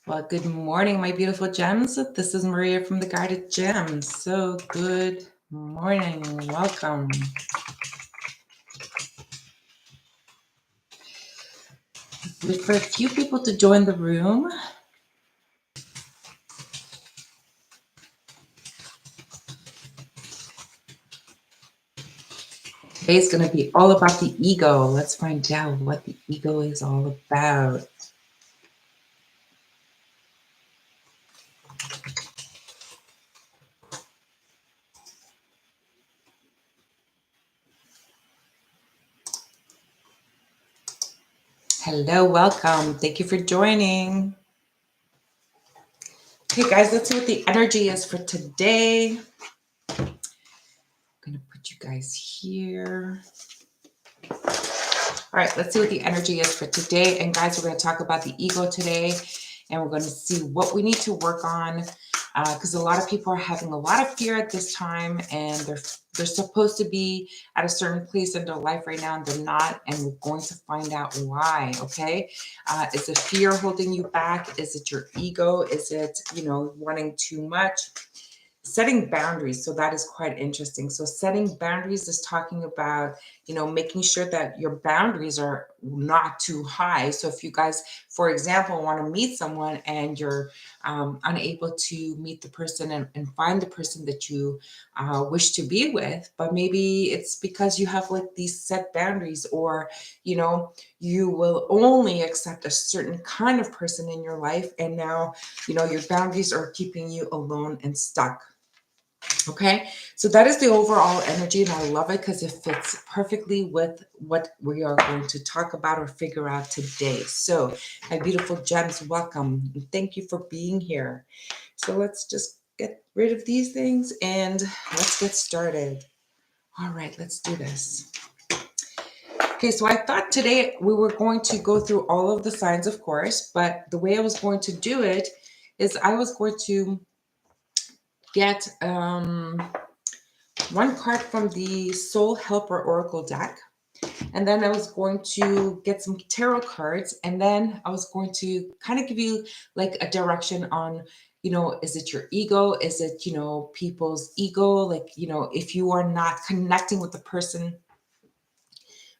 Well, good morning, my beautiful gems. This is Maria from the Guided Gems. So, good morning. Welcome. Wait for a few people to join the room. Today's going to be all about the ego. Let's find out what the ego is all about. Hello, welcome. Thank you for joining. Okay, guys, let's see what the energy is for today. I'm going to put you guys here. All right, let's see what the energy is for today. And guys, we're going to talk about the ego today, and we're going to see what we need to work on, because a lot of people are having a lot of fear at this time, and they're supposed to be at a certain place in their life right now, and they're not, and we're going to find out why. Okay, is it fear holding you back? Is it your ego? Is it wanting too much? Setting boundaries. So that is quite interesting. So setting boundaries is talking about, making sure that your boundaries are not too high. So if you guys, for example, want to meet someone and you're unable to meet the person and find the person that you wish to be with, but maybe it's because you have like these set boundaries, or, you will only accept a certain kind of person in your life. And now, your boundaries are keeping you alone and stuck. Okay, so that is the overall energy, and I love it because it fits perfectly with what we are going to talk about or figure out today. So, my beautiful gems, welcome. And thank you for being here. So, let's just get rid of these things and let's get started. All right, let's do this. Okay, so I thought today we were going to go through all of the signs, of course, but the way I was going to do it is I was going to get one card from the Soul Helper Oracle deck. And then I was going to get some tarot cards. And then I was going to kind of give you like a direction on, is it your ego? Is it, people's ego? Like, if you are not connecting with the person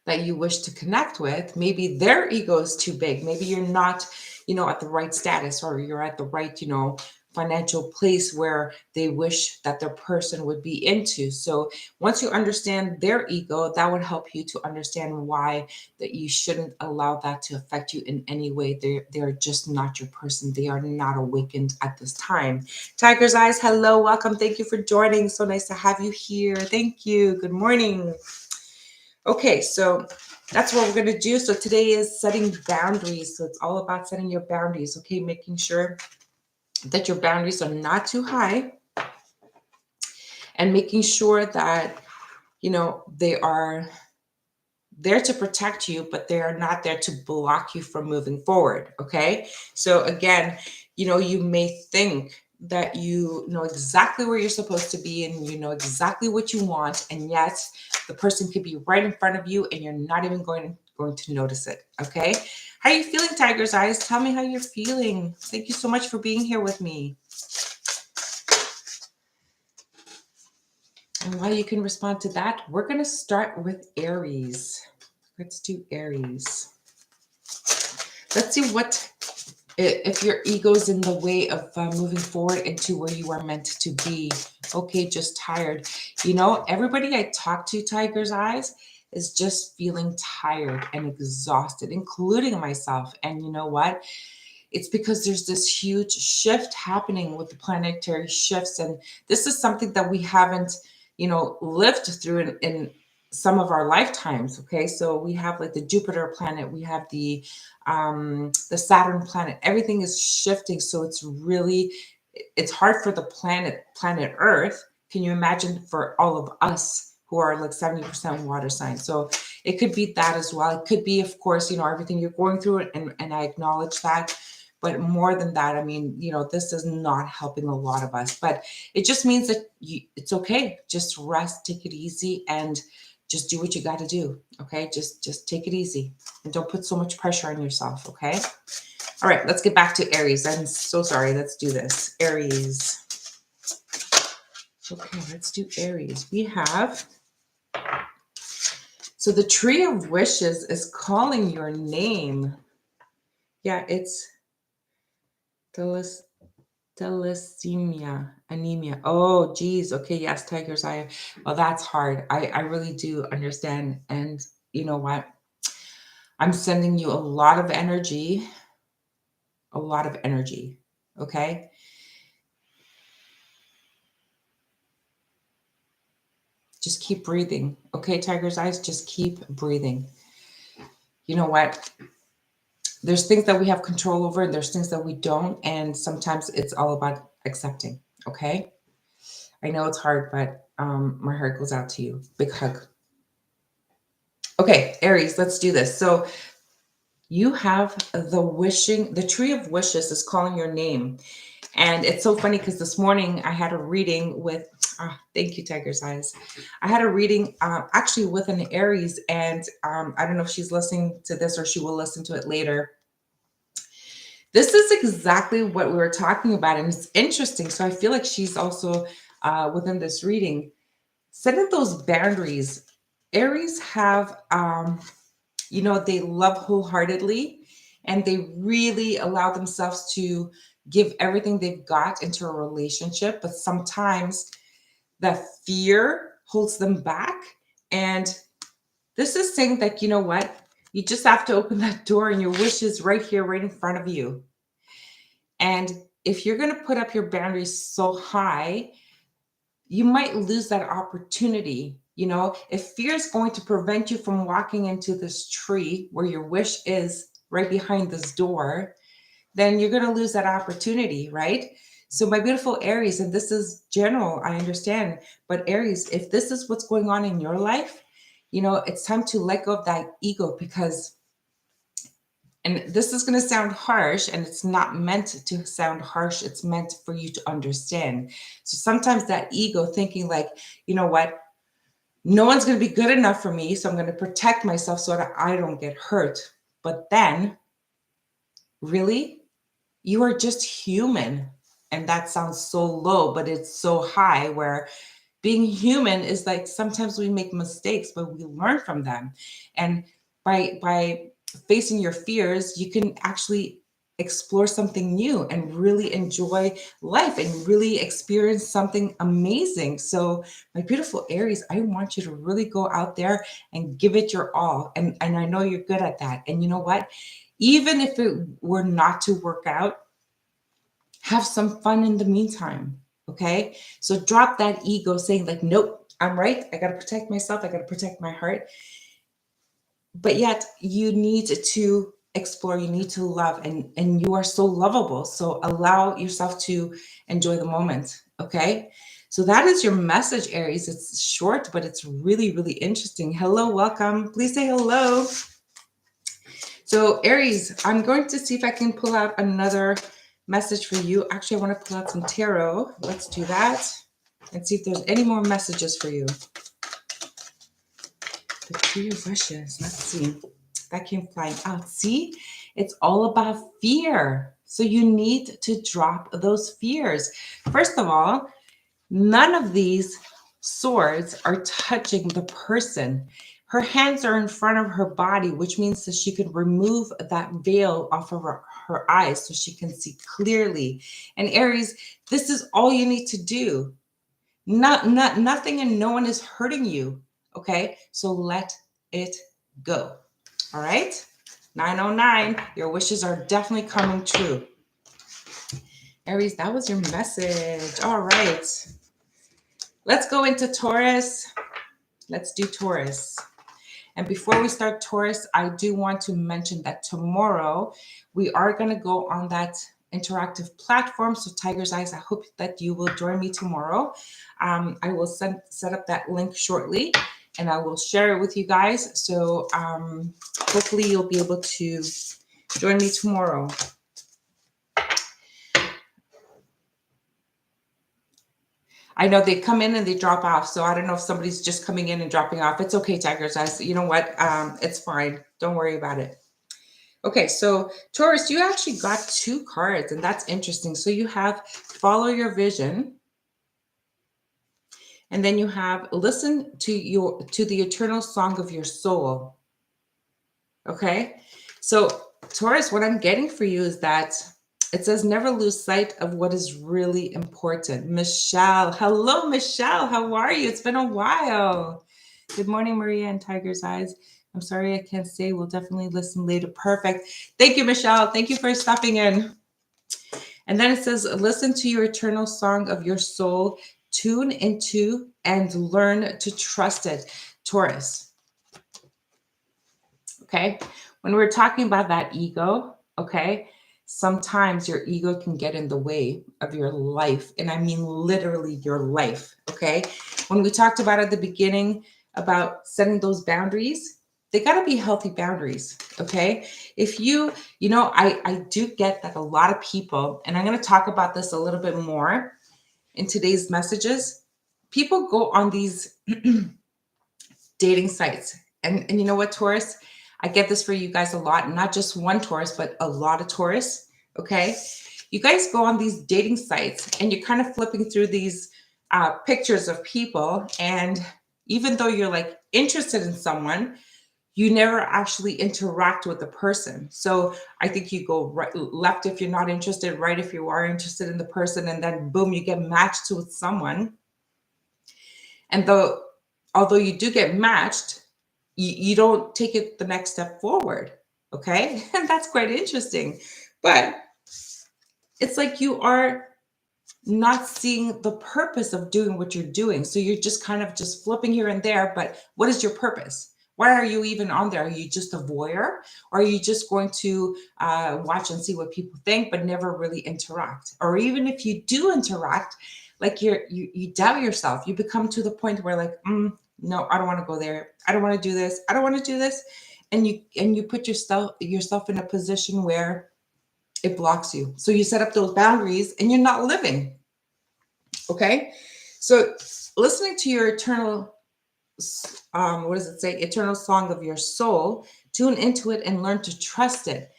that you wish to connect with, maybe their ego is too big. Maybe you're not, at the right status, or you're at the right, financial place where they wish that their person would be into. So once you understand their ego, that would help you to understand why that you shouldn't allow that to affect you in any way. They're just not your person. They are not awakened at this time. Tiger's Eyes, hello, welcome. Thank you for joining. So nice to have you here. Thank you. Good morning. Okay, so that's what we're going to do. So today is setting boundaries. So it's all about setting your boundaries, okay? Making sure that your boundaries are not too high, and making sure that, they are there to protect you, but they are not there to block you from moving forward, okay? So again, you may think that you know exactly where you're supposed to be, and you know exactly what you want, and yet the person could be right in front of you and you're not even going to notice it. Okay, how are you feeling, Tiger's Eyes? Tell me how you're feeling. Thank you so much for being here with me. And while you can respond to that, we're going to start with Aries. Let's do Aries. Let's see what if your ego's in the way of moving forward into where you are meant to be. Okay, just tired. Everybody I talk to, Tiger's Eyes, is just feeling tired and exhausted, including myself. And you know what? It's because there's this huge shift happening with the planetary shifts. And this is something that we haven't, lived through in some of our lifetimes. Okay, so we have like the Jupiter planet, we have the Saturn planet. Everything is shifting, so it's hard for the planet Earth. Can you imagine for all of us who are like 70% water signs? So it could be that as well. It could be, of course, everything you're going through, and I acknowledge that. But more than that, I mean, this is not helping a lot of us. But it just means that it's okay. Just rest, take it easy, and just do what you got to do. Okay, just take it easy, and don't put so much pressure on yourself. Okay. All right, let's get back to Aries. I'm so sorry. Let's do this. Aries. Okay, let's do Aries. We have, so the Tree of Wishes is calling your name. Yeah, it's thalassemia, anemia. Oh, geez. Okay, yes, Tiger's Eye. Well, that's hard. I really do understand. And you know what? I'm sending you a lot of energy. A lot of energy. Okay? Just keep breathing. Okay, Tiger's Eyes? Just keep breathing. You know what? There's things that we have control over, and there's things that we don't. And sometimes it's all about accepting. Okay? I know it's hard, but my heart goes out to you. Big hug. Okay, Aries, let's do this. So you have the Tree of Wishes is calling your name. And it's so funny because this morning I had a reading with, thank you, Tiger's Eyes. I had a reading actually with an Aries, and I don't know if she's listening to this or she will listen to it later. This is exactly what we were talking about, and it's interesting. So I feel like she's also within this reading. Setting those boundaries. Aries have, they love wholeheartedly, and they really allow themselves to give everything they've got into a relationship. But sometimes the fear holds them back. And this is saying that, you know what? You just have to open that door, and your wish is right here, right in front of you. And if you're going to put up your boundaries so high, you might lose that opportunity. If fear is going to prevent you from walking into this tree where your wish is right behind this door, then you're going to lose that opportunity, right? So my beautiful Aries, and this is general, I understand, but Aries, if this is what's going on in your life, it's time to let go of that ego, because, and this is going to sound harsh, and it's not meant to sound harsh. It's meant for you to understand. So sometimes that ego thinking like, you know what? No one's going to be good enough for me, so I'm going to protect myself so that I don't get hurt. But then, really, you are just human. And that sounds so low, but it's so high, where being human is like sometimes we make mistakes, but we learn from them. And by facing your fears, you can actually explore something new and really enjoy life and really experience something amazing. So my beautiful Aries, I want you to really go out there and give it your all. And I know you're good at that. And you know what? Even if it were not to work out, have some fun in the meantime. Okay. So drop that ego saying like, nope, I'm right. I got to protect myself. I got to protect my heart. But yet you need to explore, you need to love, and you are so lovable. So allow yourself to enjoy the moment. Okay. So that is your message, Aries. It's short, but it's really, really interesting. Hello, welcome. Please say hello. So Aries, I'm going to see if I can pull out another message for you. Actually, I want to pull out some tarot. Let's do that and see if there's any more messages for you. The Tree of Wishes. Let's see. That came flying out. See, it's all about fear. So you need to drop those fears. First of all, none of these swords are touching the person. Her hands are in front of her body, which means that she could remove that veil off of her eyes so she can see clearly. And Aries, this is all you need to do. Nothing and no one is hurting you. Okay, so let it go. All right, 909, your wishes are definitely coming true. Aries, that was your message. All right. Let's go into Taurus. Let's do Taurus. And before we start Taurus, I do want to mention that tomorrow we are going to go on that interactive platform. So Tiger's Eyes, I hope that you will join me tomorrow. I will set up that link shortly, and I will share it with you guys. So hopefully you'll be able to join me tomorrow. I know they come in and they drop off. So I don't know if somebody's just coming in and dropping off. It's okay, Tigers. You know what? It's fine. Don't worry about it. Okay, so Taurus, you actually got two cards, and that's interesting. So you have follow your vision, and then you have listen to the eternal song of your soul. Okay, so Taurus, what I'm getting for you is that it says never lose sight of what is really important. Michelle, hello, Michelle. How are you? It's been a while. Good morning, Maria and Tiger's Eyes. I'm sorry I can't stay. We'll definitely listen later. Perfect. Thank you, Michelle. Thank you for stopping in. And then it says, listen to your eternal song of your soul, tune into and learn to trust it. Taurus. Okay. When we're talking about that ego, okay, sometimes your ego can get in the way of your life. And I mean literally your life. Okay. When we talked about at the beginning about setting those boundaries, they got to be healthy boundaries. Okay. If I do get that a lot of people, and I'm going to talk about this a little bit more in today's messages, people go on these dating sites. And you know what, Taurus? I get this for you guys a lot, not just one Taurus, but a lot of Taurus. Okay. You guys go on these dating sites and you're kind of flipping through these pictures of people. And even though you're like interested in someone, you never actually interact with the person. So I think you go right, left if you're not interested, right if you are interested in the person, and then boom, you get matched with someone. And although you do get matched, you don't take it the next step forward. Okay. And that's quite interesting. But it's like you are not seeing the purpose of doing what you're doing. So you're just kind of just flipping here and there. But what is your purpose? Why are you even on there? Are you just a voyeur? Or are you just going to watch and see what people think, but never really interact? Or even if you do interact, like you doubt yourself. You become to the point where like, no, I don't want to go there. I don't want to do this. I don't want to do this. And you put yourself in a position where it blocks you. So you set up those boundaries and you're not living. Okay. So listening to your eternal, what does it say? Eternal song of your soul, tune into it and learn to trust it.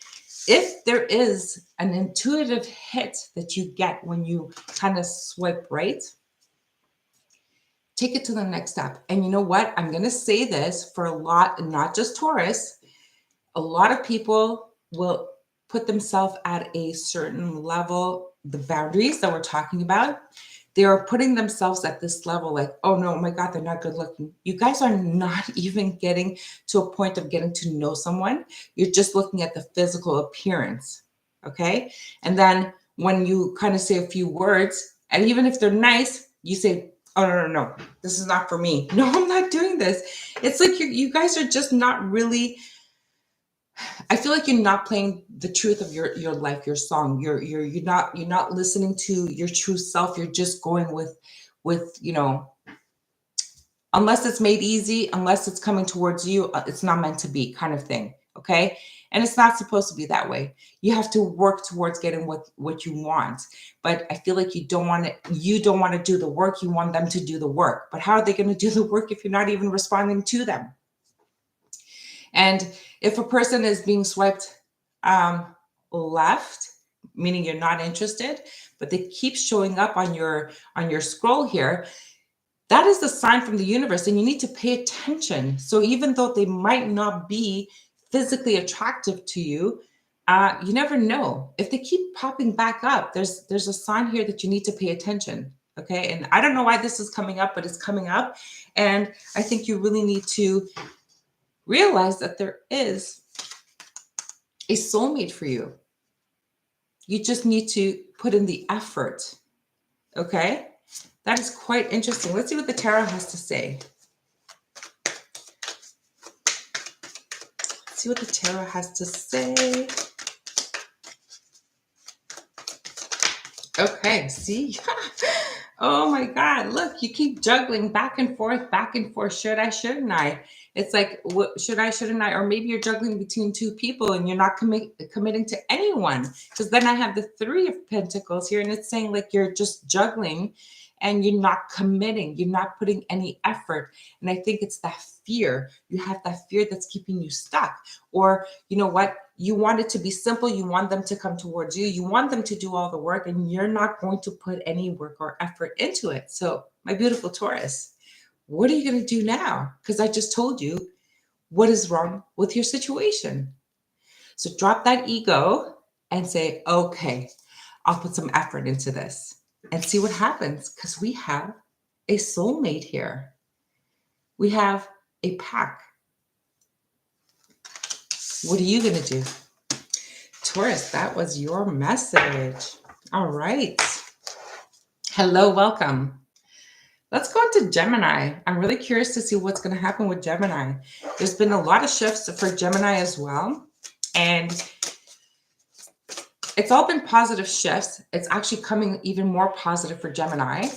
If there is an intuitive hit that you get when you kind of swipe right, take it to the next step. And you know what? I'm going to say this for a lot, not just Taurus. A lot of people will put themselves at a certain level, the boundaries that we're talking about. They are putting themselves at this level like, oh no, oh my God, they're not good looking. You guys are not even getting to a point of getting to know someone. You're just looking at the physical appearance. Okay. And then when you kind of say a few words, and even if they're nice, you say, oh, no, this is not for me. No, I'm not doing this. It's like you guys are just not really, I feel like you're not playing the truth of your life, your song. You're not listening to your true self. You're just going with unless it's made easy, unless it's coming towards you, it's not meant to be kind of thing. Okay. And it's not supposed to be that way. You have to work towards getting what you want. But I feel like you don't want to do the work. You want them to do the work. But how are they going to do the work if you're not even responding to them? And if a person is being swiped left, meaning you're not interested, but they keep showing up on your scroll here, that is the sign from the universe, and you need to pay attention. So even though they might not be physically attractive to you, you never know. If they keep popping back up, there's a sign here that you need to pay attention. Okay. And I don't know why this is coming up, but it's coming up. And I think you really need to realize that there is a soulmate for you. You just need to put in the effort. Okay. That is quite interesting. Let's see what the tarot has to say. Let's see what the tarot has to say. Okay, see? Oh my God, look, you keep juggling back and forth, back and forth. Should I, shouldn't I? It's like, what, should I, shouldn't I? Or maybe you're juggling between two people and you're not committing to anyone. Because then I have the Three of Pentacles here and it's saying like you're just juggling and you're not committing, you're not putting any effort. And I think it's that fear. You have that fear that's keeping you stuck. Or you know what? You want it to be simple. You want them to come towards you. You want them to do all the work, and you're not going to put any work or effort into it. So, my beautiful Taurus, what are you going to do now? Because I just told you what is wrong with your situation. So, drop that ego and say, okay, I'll put some effort into this and see what happens, because we have a soulmate here. We have a pack. What are you going to do? Taurus, that was your message. All right. Hello, welcome. Let's go into Gemini. I'm really curious to see what's going to happen with Gemini. There's been a lot of shifts for Gemini as well. And it's all been positive shifts. It's actually coming even more positive for Gemini.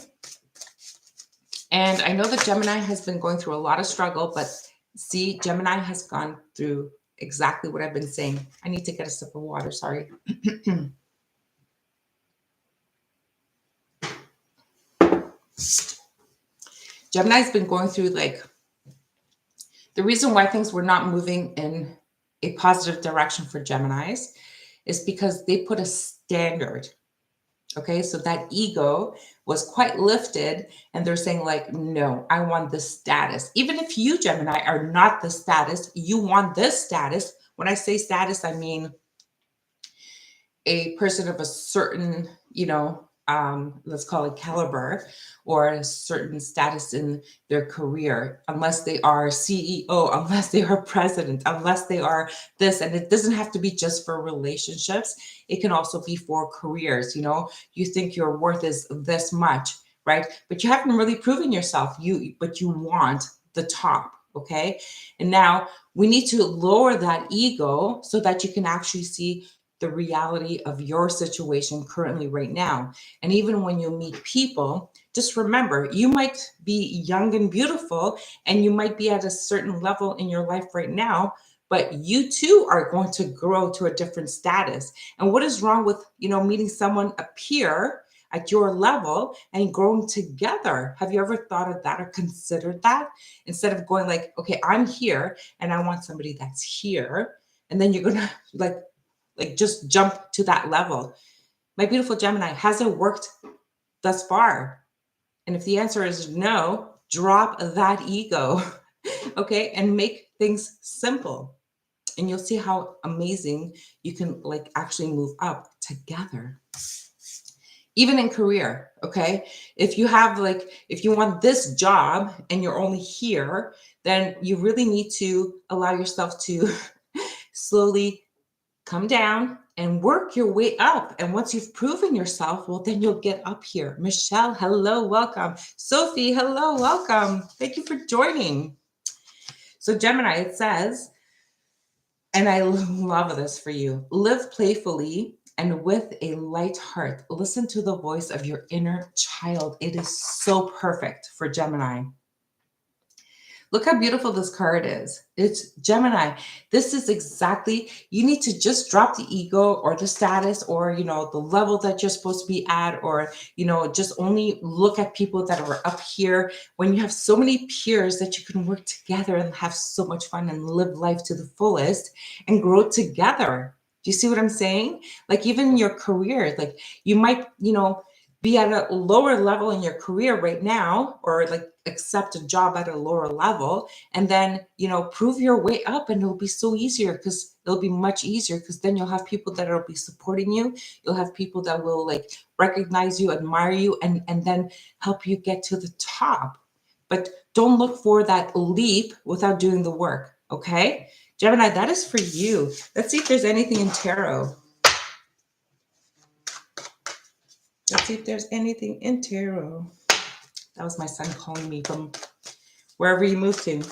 And I know that Gemini has been going through a lot of struggle, but see, Gemini has gone through exactly what I've been saying. I need to get a sip of water, sorry. Gemini's been going through, like, the reason why things were not moving in a positive direction for Geminis is because they put a standard. Okay, so that ego was quite lifted, and they're saying, like, no, I want this status. Even if you, Gemini, are not the status, you want this status. When I say status, I mean a person of a certain, let's call it caliber, or a certain status in their career, unless they are CEO, unless they are president, unless they are this. And it doesn't have to be just for relationships. It can also be for careers. You think your worth is this much, right? But you haven't really proven yourself. But you want the top. Okay. And now we need to lower that ego so that you can actually see the reality of your situation currently right now. And even when you meet people, just remember, you might be young and beautiful, and you might be at a certain level in your life right now, but you too are going to grow to a different status. And what is wrong with, meeting someone, a peer at your level, and growing together? Have you ever thought of that or considered that? Instead of going like, okay, I'm here and I want somebody that's here. And then you're going to like just jump to that level. My beautiful Gemini, has it worked thus far? And if the answer is no, drop that ego, okay? And make things simple. And you'll see how amazing you can actually move up together. Even in career, okay? If you have if you want this job and you're only here, then you really need to allow yourself to slowly come down and work your way up. And once you've proven yourself, well, then you'll get up here. Michelle, hello, welcome. Sophie, hello, welcome. Thank you for joining. So Gemini, it says, and I love this for you, live playfully and with a light heart. Listen to the voice of your inner child. It is so perfect for Gemini. Look how beautiful this card is. It's Gemini. This is exactly, you need to just drop the ego or the status or, the level that you're supposed to be at, or, just only look at people that are up here when you have so many peers that you can work together and have so much fun and live life to the fullest and grow together. Do you see what I'm saying? Like even in your career, you might, be at a lower level in your career right now, or accept a job at a lower level, and then prove your way up, and it'll be so easier, because it'll be much easier, because then you'll have people that will be supporting you. You'll have people that will recognize you, admire you, and then help you get to the top. But don't look for that leap without doing the work. Okay, Gemini, that is for you. Let's see if there's anything in tarot. Let's see if there's anything in tarot. That was my son calling me from wherever you moved to.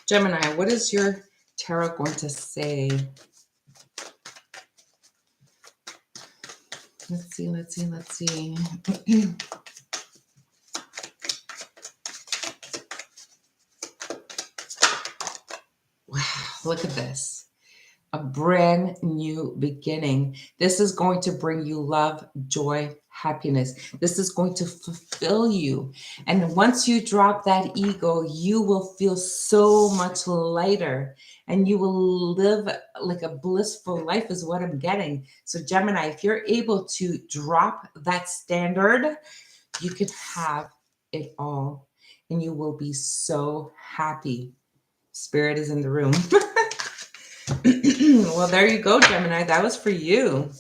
Gemini, what is your tarot going to say? Let's see. Wow, look at this. A brand new beginning. This is going to bring you love, joy, happiness. This is going to fulfill you. And once you drop that ego, you will feel so much lighter and you will live like a blissful life, is what I'm getting. So, Gemini, if you're able to drop that standard, you can have it all and you will be so happy. Spirit is in the room. Well, there you go, Gemini. That was for you.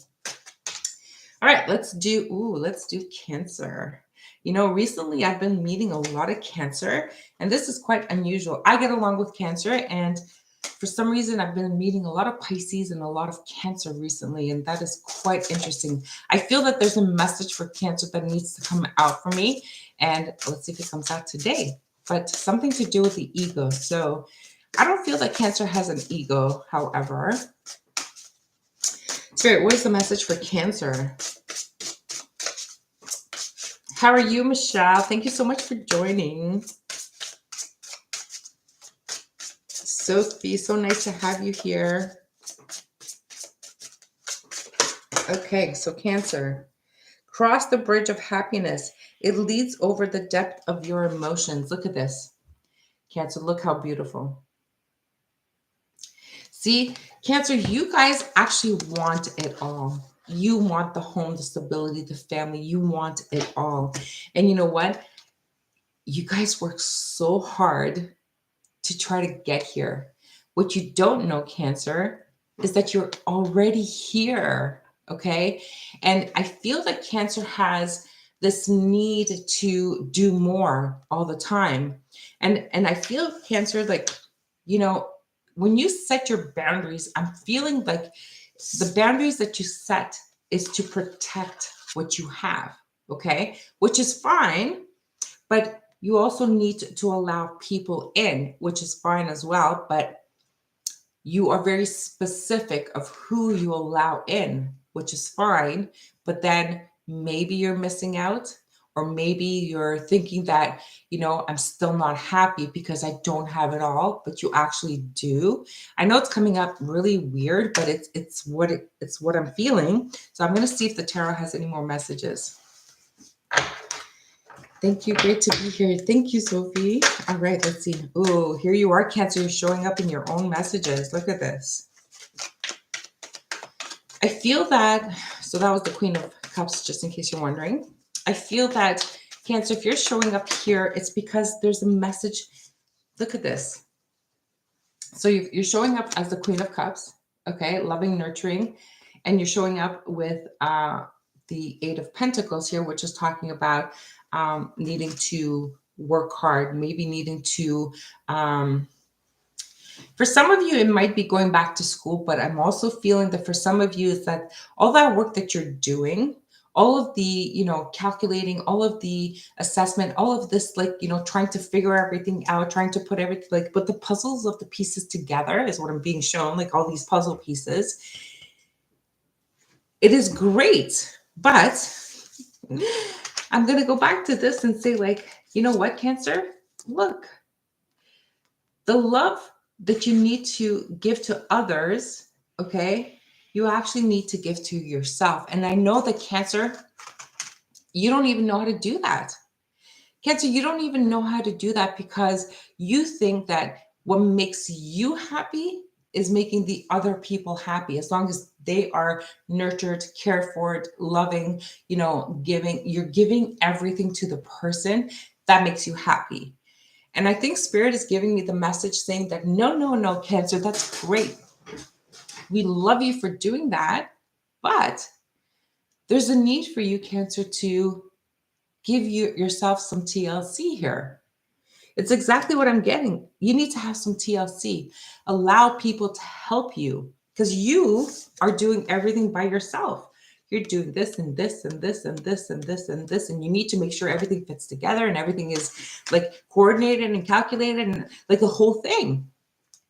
All right, let's do Cancer. You know, recently I've been meeting a lot of Cancer, and this is quite unusual. I get along with Cancer, and for some reason I've been meeting a lot of Pisces and a lot of Cancer recently, and that is quite interesting. I feel that there's a message for Cancer that needs to come out for me, and let's see if it comes out today. But something to do with the ego. So I don't feel that Cancer has an ego, however. Spirit, what is the message for Cancer? How are you, Michelle? Thank you so much for joining. Sophie, so nice to have you here. Okay, so Cancer. Cross the bridge of happiness. It leads over the depth of your emotions. Look at this. Cancer, look how beautiful. See, Cancer, you guys actually want it all. You want the home, the stability, the family. You want it all. And you know what? You guys work so hard to try to get here. What you don't know, Cancer, is that you're already here. Okay. And I feel that Cancer has this need to do more all the time. And I feel, Cancer, like, you know, when you set your boundaries, I'm feeling like the boundaries that you set is to protect what you have, okay? Which is fine, but you also need to allow people in, which is fine as well, but you are very specific of who you allow in, which is fine, but then maybe you're missing out, or maybe you're thinking that, you know, I'm still not happy because I don't have it all, but you actually do. I know it's coming up really weird, but it's what I'm feeling. So I'm going to see if the tarot has any more messages. Thank you. Great to be here. Thank you, Sophie. All right, let's see. Oh, here you are, Cancer. You're showing up in your own messages. Look at this. I feel that, so that was the Queen of Cups, just in case you're wondering. I feel that, Cancer, if you're showing up here, it's because there's a message. Look at this. So you're showing up as the Queen of Cups, okay, loving, nurturing, and you're showing up with the Eight of Pentacles here, which is talking about needing to work hard, maybe needing to, for some of you, it might be going back to school, but I'm also feeling that for some of you, is that all that work that you're doing, all of the, you know, calculating, all of the assessment, all of this, like, you know, trying to figure everything out, trying to put everything, like, put the puzzles of the pieces together is what I'm being shown, like all these puzzle pieces. It is great, but I'm going to go back to this and say, like, you know what, Cancer? Look, the love that you need to give to others, okay, you actually need to give to yourself. And I know that, Cancer, you don't even know how to do that. Cancer, you don't even know how to do that because you think that what makes you happy is making the other people happy. As long as they are nurtured, cared for, loving, you know, giving, you're giving everything to the person that makes you happy. And I think Spirit is giving me the message saying that, no, Cancer, that's great. We love you for doing that. But there's a need for you, Cancer, to give yourself some TLC here. It's exactly what I'm getting. You need to have some TLC. Allow people to help you because you are doing everything by yourself. You're doing this and this and this and this and this and this, and you need to make sure everything fits together and everything is like coordinated and calculated and like the whole thing.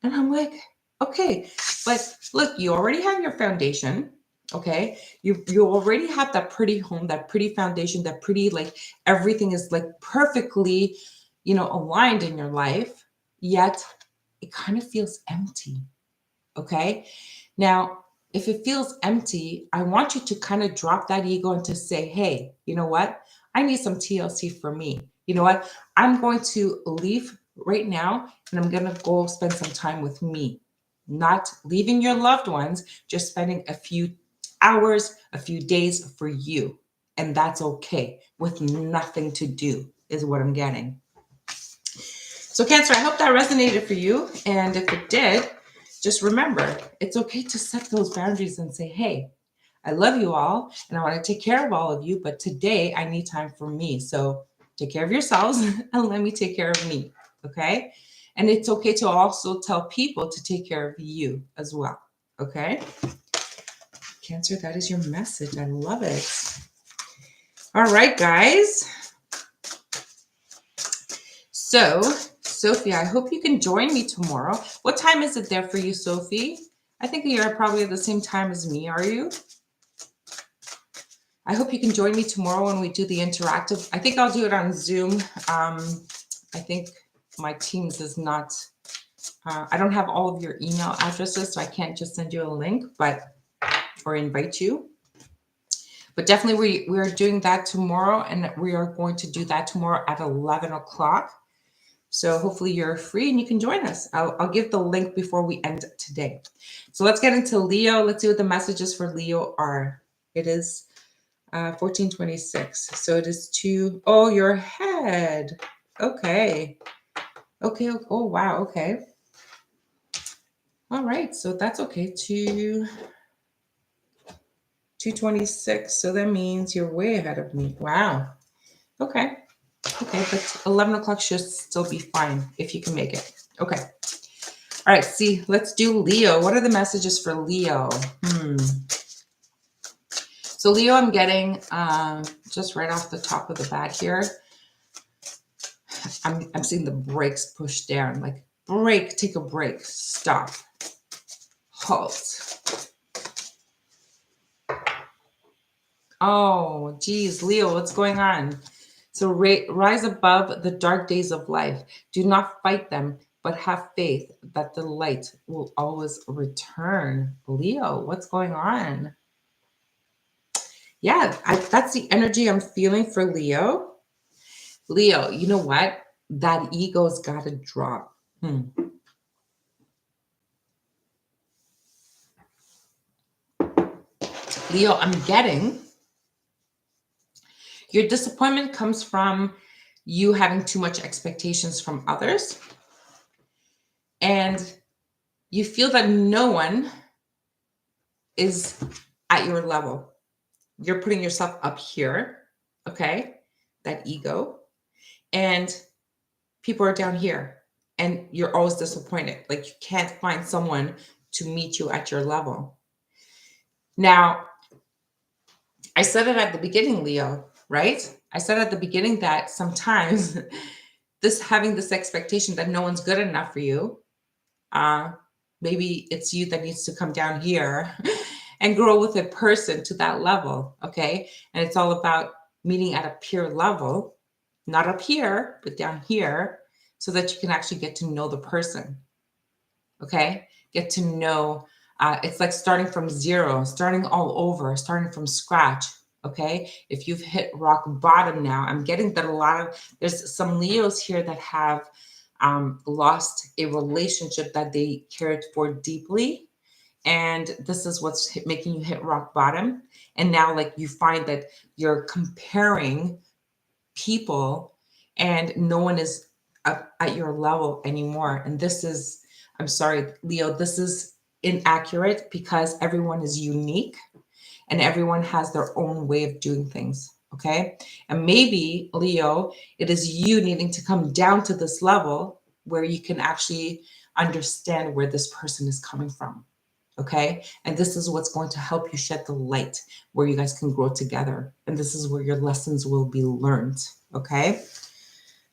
And I'm like, okay, but look, you already have your foundation. Okay, you already have that pretty home, that pretty foundation, that pretty, like, everything is like perfectly, you know, aligned in your life, yet it kind of feels empty. Okay, now if it feels empty, I want you to kind of drop that ego and to say, hey, you know what? I need some TLC for me. You know what? I'm going to leave right now and I'm going to go spend some time with me. Not leaving your loved ones, just spending a few hours, a few days for you. And that's okay with nothing to do, is what I'm getting. So Cancer, I hope that resonated for you. And if it did, just remember, it's okay to set those boundaries and say, hey, I love you all and I want to take care of all of you, but today I need time for me. So take care of yourselves and let me take care of me. Okay. And it's okay to also tell people to take care of you as well. Okay. Cancer, that is your message. I love it. All right, guys. So, Sophie, I hope you can join me tomorrow. What time is it there for you, Sophie? I think you're probably at the same time as me, are you? I hope you can join me tomorrow when we do the interactive. I think I'll do it on Zoom. I think my Teams is not, I don't have all of your email addresses, so I can't just send you a link, or invite you. But definitely we are doing that tomorrow, and we are going to do that tomorrow at 11 o'clock. So hopefully you're free and you can join us. I'll give the link before we end today. So let's get into Leo. Let's see what the messages for Leo are. It is 1426. So it is oh, your head. Okay. Okay. Oh, wow. Okay. All right. So that's okay. 226. So that means you're way ahead of me. Wow. Okay. Okay, but 11 o'clock should still be fine if you can make it. Okay. All right, see, let's do Leo. What are the messages for Leo? So Leo, I'm getting just right off the top of the bat here. I'm seeing the brakes pushed down, like break, take a break, stop, halt. Oh, geez, Leo, what's going on? So rise above the dark days of life. Do not fight them, but have faith that the light will always return. Leo, what's going on? Yeah, that's the energy I'm feeling for Leo. Leo, you know what? That ego's got to drop. Leo, I'm getting your disappointment comes from you having too much expectations from others. And you feel that no one is at your level. You're putting yourself up here, okay? That ego. And people are down here. And you're always disappointed. Like you can't find someone to meet you at your level. Now, I said it at the beginning, Leo, right? I said at the beginning that sometimes having this expectation that no one's good enough for you, maybe it's you that needs to come down here and grow with a person to that level, okay? And it's all about meeting at a peer level, not up here, but down here, so that you can actually get to know the person, okay? Get to know, it's like starting from zero, starting all over, starting from scratch, okay? If you've hit rock bottom now, I'm getting that there's some Leos here that have lost a relationship that they cared for deeply. And this is what's making you hit rock bottom. And now like you find that you're comparing people and no one is up at your level anymore. And this is, I'm sorry, Leo, this is inaccurate because everyone is unique and everyone has their own way of doing things. Okay. And maybe, Leo, it is you needing to come down to this level where you can actually understand where this person is coming from. Okay. And this is what's going to help you shed the light where you guys can grow together. And this is where your lessons will be learned. Okay.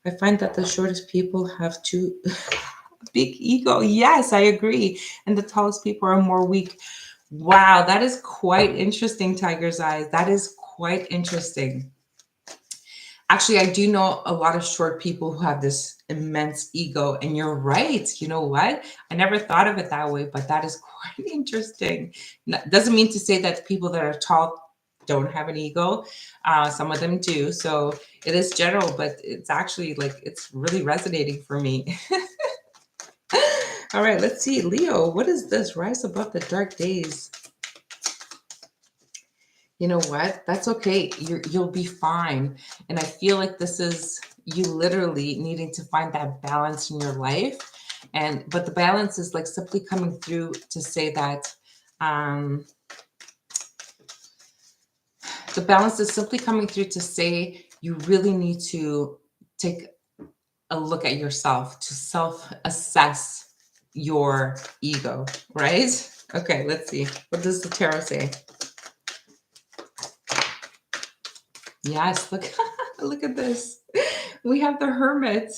I find that the shortest people have too big ego. Yes, I agree. And the tallest people are more weak. Wow, that is quite interesting, Tiger's Eyes. That is quite interesting. Actually, I do know a lot of short people who have this immense ego, and you're right. You know what? I never thought of it that way, but that is quite interesting. Doesn't mean to say that people that are tall don't have an ego. Some of them do. So it is general, but it's actually like it's really resonating for me. All right, let's see. Leo, what is this? Rise above the dark days. You know what? That's okay. You'll be fine. And I feel like this is you literally needing to find that balance in your life. But the balance is like simply coming through to say that the balance is simply coming through to say you really need to take a look at yourself, to self-assess your ego, right? Okay, let's see. What does the tarot say? Yes, look, look at this. We have the Hermit.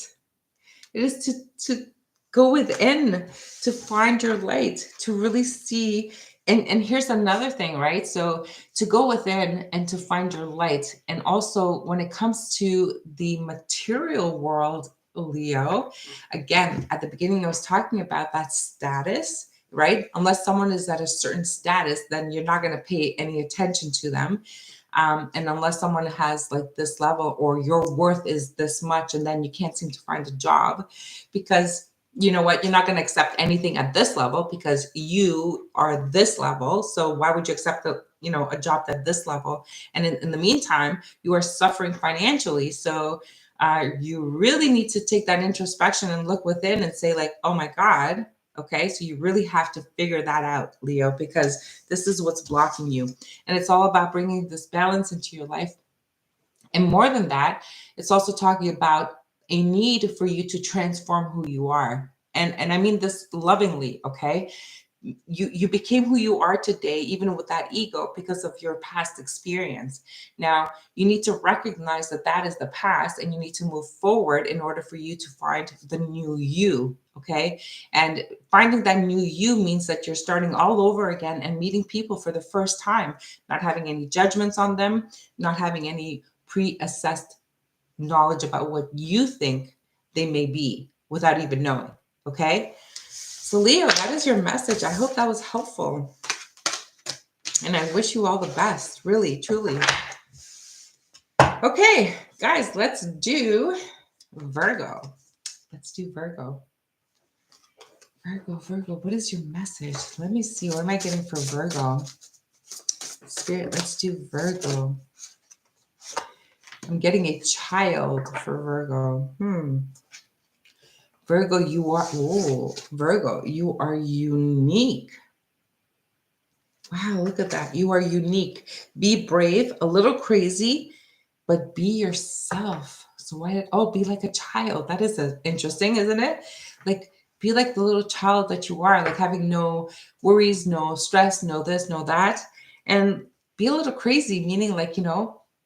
It is to go within, to find your light, to really see. And here's another thing, right? So to go within and to find your light. And also when it comes to the material world, Leo, again, at the beginning, I was talking about that status, right? Unless someone is at a certain status, then you're not going to pay any attention to them. And unless someone has like this level or your worth is this much, and then you can't seem to find a job because you know what, you're not going to accept anything at this level because you are this level. So why would you accept a job at this level? And in the meantime, you are suffering financially. So you really need to take that introspection and look within and say like, oh my God. Okay, so you really have to figure that out, Leo, because this is what's blocking you. And it's all about bringing this balance into your life. And more than that, it's also talking about a need for you to transform who you are. And I mean this lovingly, okay? You became who you are today, even with that ego, because of your past experience. Now, you need to recognize that that is the past and you need to move forward in order for you to find the new you, okay? And finding that new you means that you're starting all over again and meeting people for the first time, not having any judgments on them, not having any pre-assessed knowledge about what you think they may be without even knowing, okay? So Leo, that is your message. I hope that was helpful. And I wish you all the best, really, truly. Okay, guys, let's do Virgo. Let's do Virgo. Virgo, what is your message? Let me see. What am I getting for Virgo? Spirit, let's do Virgo. I'm getting a child for Virgo. Virgo, Virgo, you are unique. Wow, look at that. You are unique. Be brave, a little crazy, but be yourself. So be like a child. That is interesting, isn't it? Like, be like the little child that you are, like having no worries, no stress, no this, no that. And be a little crazy, meaning like,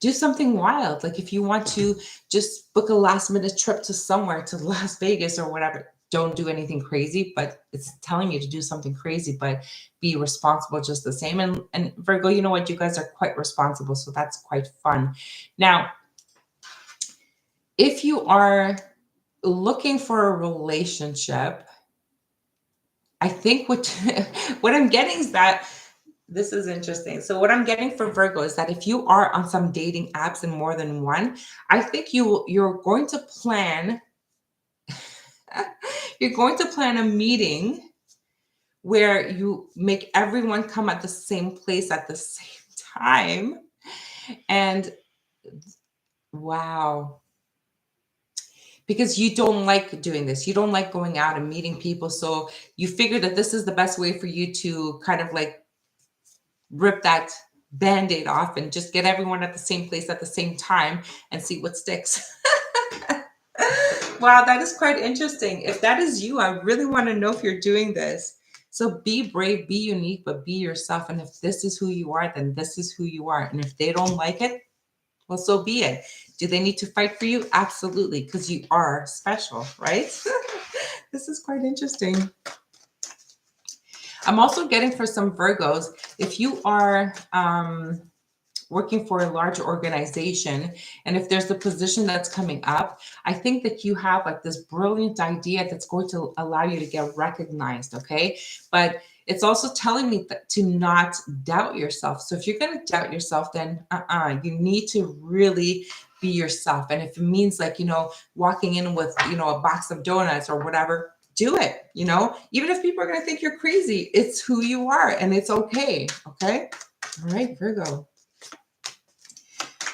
do something wild. Like if you want to just book a last minute trip to somewhere, to Las Vegas or whatever, don't do anything crazy, but it's telling you to do something crazy, but be responsible just the same. And Virgo, you know what? You guys are quite responsible. So that's quite fun. Now, if you are looking for a relationship, I think what I'm getting is that this is interesting. So what I'm getting for Virgo is that if you are on some dating apps and more than one, I think you're going to plan a meeting where you make everyone come at the same place at the same time. And wow. Because you don't like doing this. You don't like going out and meeting people. So you figure that this is the best way for you to kind of like rip that Band-Aid off and just get everyone at the same place at the same time and see what sticks. Wow, that is quite interesting. If that is you, I really want to know if you're doing this. So be brave, be unique, but be yourself. And if this is who you are, then this is who you are. And if they don't like it, well, so be it. Do they need to fight for you? Absolutely, because you are special, right? This is quite interesting. I'm also getting for some Virgos, if you are working for a large organization, and if there's a position that's coming up, I think that you have like this brilliant idea that's going to allow you to get recognized, okay? But it's also telling me to not doubt yourself. So if you're going to doubt yourself, then you need to really be yourself. And if it means like, walking in with, a box of donuts or whatever, do it, even if people are going to think you're crazy, it's who you are and it's okay. Okay. All right, Virgo.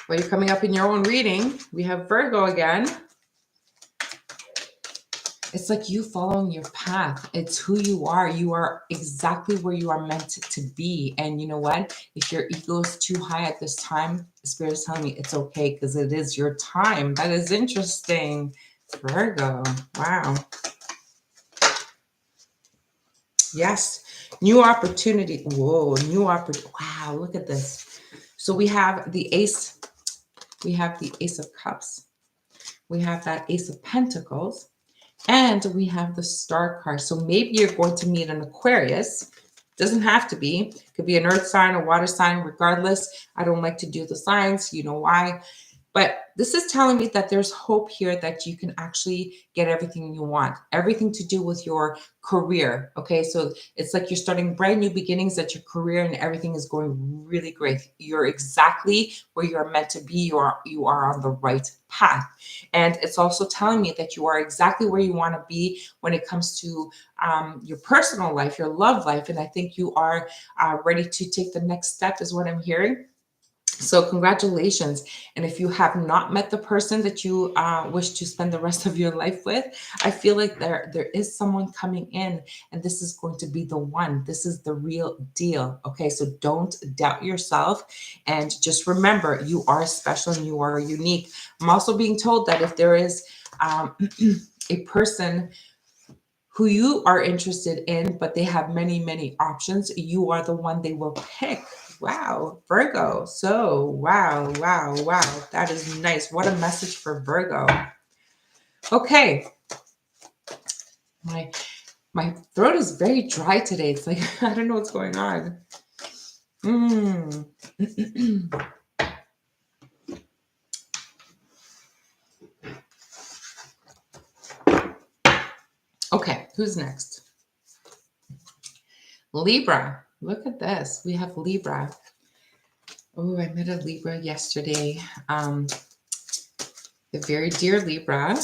Well, you're coming up in your own reading. We have Virgo again. It's like you following your path. It's who you are. You are exactly where you are meant to be. And you know what? If your ego is too high at this time, the Spirit is telling me it's okay because it is your time. That is interesting. Virgo. Wow. Yes. New opportunity. Whoa. New opportunity. Wow. Look at this. So we have the Ace. We have the Ace of Cups. We have that Ace of Pentacles. And we have the Star card. So maybe you're going to meet an Aquarius. Doesn't have to be. Could be an earth sign, a water sign, regardless. I don't like to do the signs. You know why? But this is telling me that there's hope here that you can actually get everything you want, everything to do with your career. Okay, so it's like you're starting brand new beginnings at your career and everything is going really great. You're exactly where you're meant to be. You are on the right path. And it's also telling me that you are exactly where you want to be when it comes to your personal life, your love life. And I think you are ready to take the next step is what I'm hearing. So congratulations. And if you have not met the person that you wish to spend the rest of your life with, I feel like there is someone coming in and this is going to be the one. This is the real deal. Okay, so don't doubt yourself and just remember you are special and you are unique. I'm also being told that if there is a person who you are interested in, but they have many, many options, you are the one they will pick. Wow, Virgo. So, wow. That is nice. What a message for Virgo. Okay. My throat is very dry today. It's like, I don't know what's going on. Okay, who's next? Libra. Look at this. We have Libra. Oh, I met a Libra yesterday. A very dear Libra.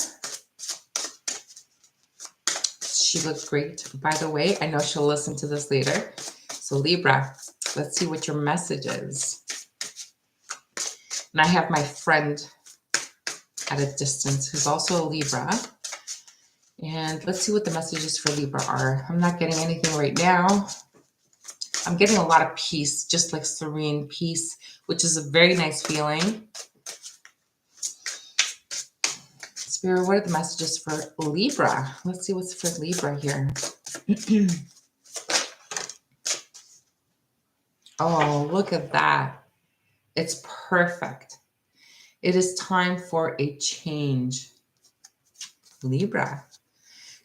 She looked great, by the way. I know she'll listen to this later. So Libra, let's see what your message is. And I have my friend at a distance who's also a Libra. And let's see what the messages for Libra are. I'm not getting anything right now. I'm getting a lot of peace, just like serene peace, which is a very nice feeling. Spirit, what are the messages for Libra? Let's see what's for Libra here. Oh, look at that. It's perfect. It is time for a change. Libra,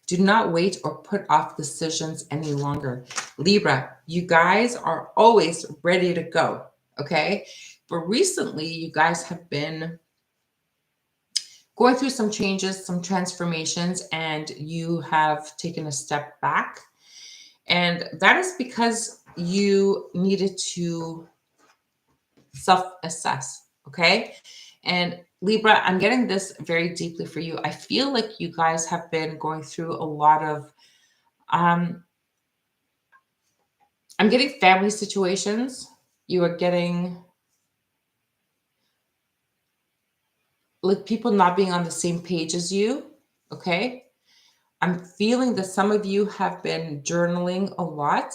do not wait or put off decisions any longer. Libra, you guys are always ready to go, okay? But recently, you guys have been going through some changes, some transformations, and you have taken a step back. And that is because you needed to self-assess, okay? And Libra, I'm getting this very deeply for you. I feel like you guys have been going through a lot of, I'm getting family situations. You are getting like people not being on the same page as you, okay? I'm feeling that some of you have been journaling a lot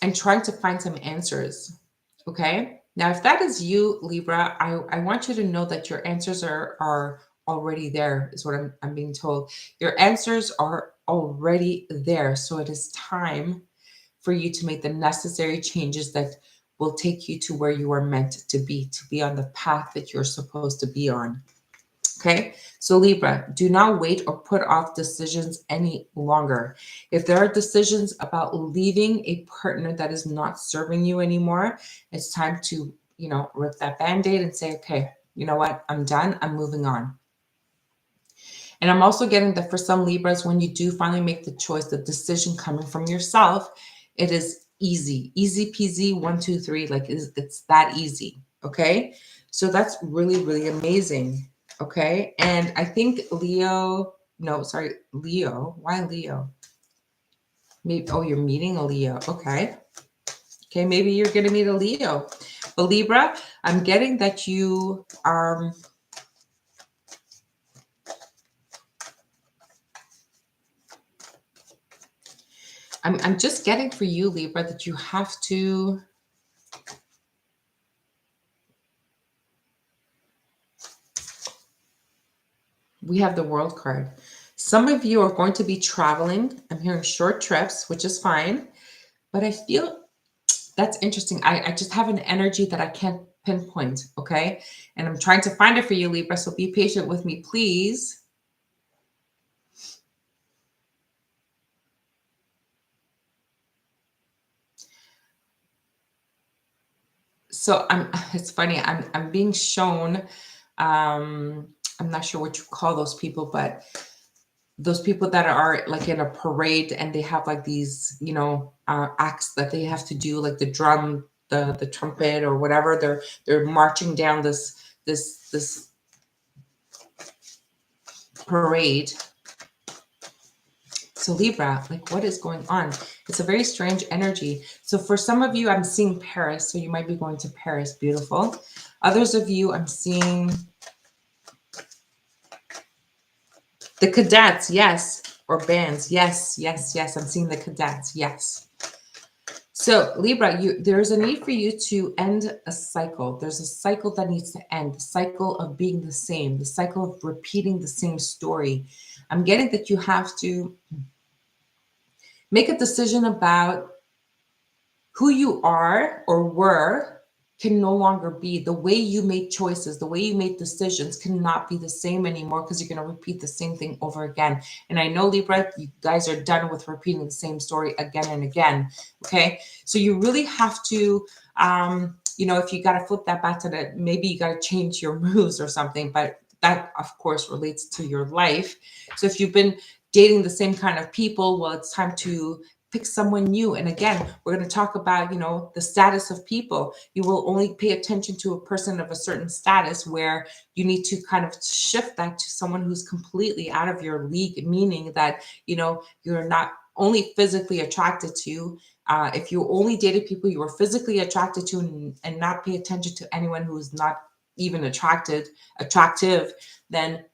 and trying to find some answers, okay? Now, if that is you, Libra, I want you to know that your answers are already there, is what I'm being told. Your answers are already there. So it is time for you to make the necessary changes that will take you to where you are meant to be on the path that you're supposed to be on. Okay, so Libra, do not wait or put off decisions any longer. If there are decisions about leaving a partner that is not serving you anymore, it's time to, rip that band-aid and say, okay, you know what? I'm done. I'm moving on. And I'm also getting that for some Libras, when you do finally make the choice, the decision coming from yourself, it is easy peasy, 1, 2, 3, like it's that easy. Okay. So that's really, really amazing. Okay. And I think Leo, no, sorry, Leo. Why Leo? Maybe, oh, you're meeting a Leo. Okay. Okay. Maybe you're going to meet a Leo. But Libra, I'm getting that you are. I'm just getting for you, Libra, that you have to. We have the World card. Some of you are going to be traveling. I'm hearing short trips, which is fine. But I feel that's interesting. I just have an energy that I can't pinpoint. Okay. And I'm trying to find it for you, Libra. So be patient with me, please. So it's funny. I'm being shown. I'm not sure what you call those people, but those people that are like in a parade and they have like these, acts that they have to do, like the drum, the trumpet or whatever. They're marching down this parade. So Libra, like what is going on? It's a very strange energy. So for some of you, I'm seeing Paris. So you might be going to Paris. Beautiful. Others of you, I'm seeing the cadets. Yes. Or bands. Yes. I'm seeing the cadets. Yes. So Libra, there's a need for you to end a cycle. There's a cycle that needs to end. The cycle of being the same. The cycle of repeating the same story. I'm getting that you have to make a decision about who you are or were can no longer be. The way you made choices, the way you made decisions cannot be the same anymore because you're going to repeat the same thing over again. And I know, Libra, you guys are done with repeating the same story again and again. Okay. So you really have to, if you got to flip that back to that, maybe you got to change your moves or something, but that of course relates to your life. So if you've been dating the same kind of people, well, it's time to pick someone new. And again, we're going to talk about, the status of people. You will only pay attention to a person of a certain status where you need to kind of shift that to someone who's completely out of your league, meaning that, you're not only physically attracted to, if you only dated people you were physically attracted to and not pay attention to anyone who's not even attractive, then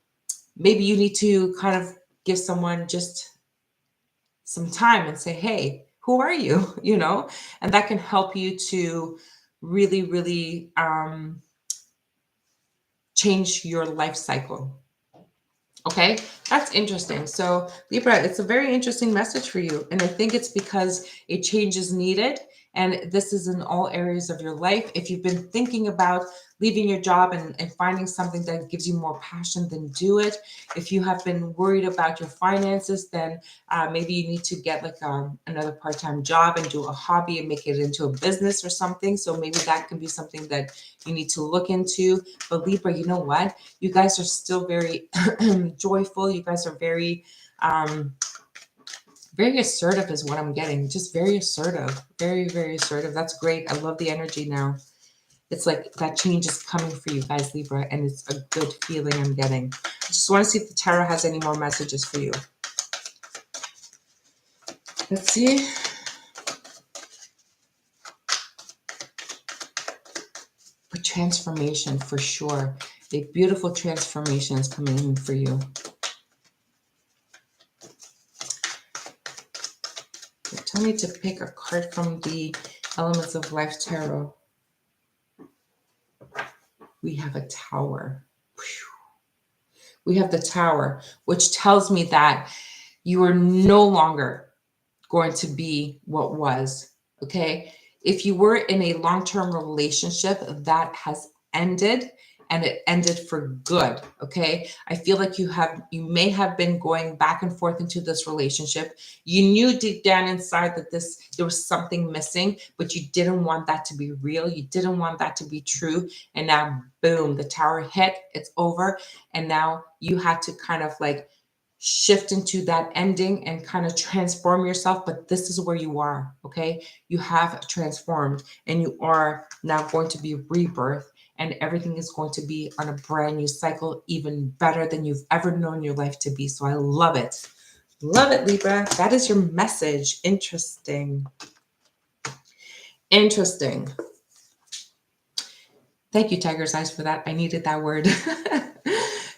maybe you need to kind of give someone just some time and say, hey, who are you? And that can help you to really, really change your life cycle. Okay, that's interesting. So Libra, it's a very interesting message for you. And I think it's because a change is needed. And this is in all areas of your life. If you've been thinking about leaving your job and finding something that gives you more passion, then do it. If you have been worried about your finances, then maybe you need to get like another part-time job and do a hobby and make it into a business or something. So maybe that can be something that you need to look into. But Libra, you know what? You guys are still very joyful. You guys are very very assertive is what I'm getting. Just very assertive. Very, very assertive. That's great. I love the energy now. It's like that change is coming for you guys, Libra, and it's a good feeling I'm getting. I just want to see if the tarot has any more messages for you. Let's see. A transformation for sure. A beautiful transformation is coming in for you. Tell me to pick a card from the Elements of Life Tarot. We have a Tower. We have the Tower, which tells me that you are no longer going to be what was, okay? If you were in a long-term relationship, that has ended and it ended for good. Okay. I feel like you may have been going back and forth into this relationship. You knew deep down inside that there was something missing, but you didn't want that to be real. You didn't want that to be true. And now, boom, the tower hit, it's over. And now you had to kind of like shift into that ending and kind of transform yourself. But this is where you are. Okay. You have transformed and you are now going to be rebirth, and everything is going to be on a brand new cycle, even better than you've ever known your life to be. So I love it. Love it, Libra. That is your message. Interesting. Interesting. Thank you, Tiger's Eyes, for that. I needed that word.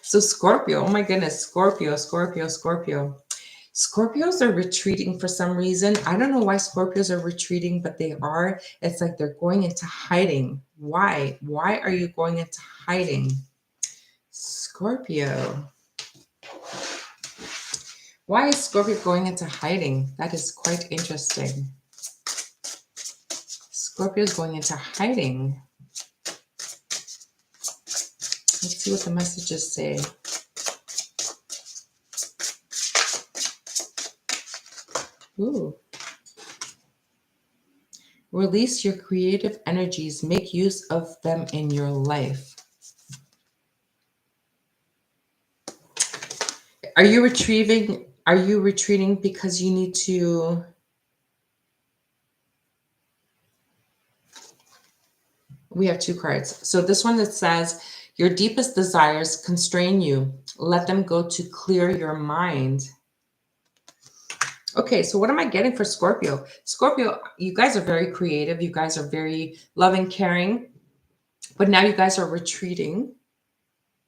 So Scorpio, oh my goodness, Scorpio. Scorpios are retreating for some reason. I don't know why Scorpios are retreating, but they are. It's like they're going into hiding. Why? Why are you going into hiding? Scorpio. Why is Scorpio going into hiding? That is quite interesting. Scorpio is going into hiding. Let's see what the messages say. Ooh. Release your creative energies. Make use of them in your life. Are you retreating because you need to... We have two cards. So this one that says, your deepest desires constrain you. Let them go to clear your mind. Okay, so what am I getting for Scorpio? Scorpio, you guys are very creative. You guys are very loving, caring. But now you guys are retreating.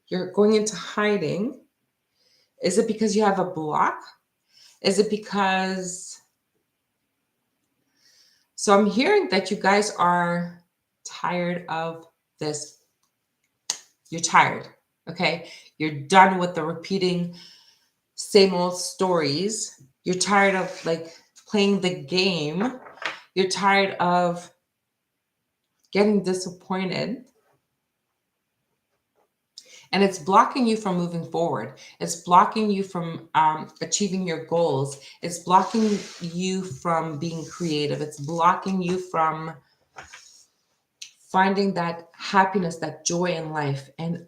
You're going into hiding. Is it because you have a block? Is it because... So I'm hearing that you guys are tired of this. You're tired, okay? You're done with the repeating same old stories. You're tired of like playing the game. You're tired of getting disappointed. And it's blocking you from moving forward. It's blocking you from achieving your goals. It's blocking you from being creative. It's blocking you from finding that happiness, that joy in life. And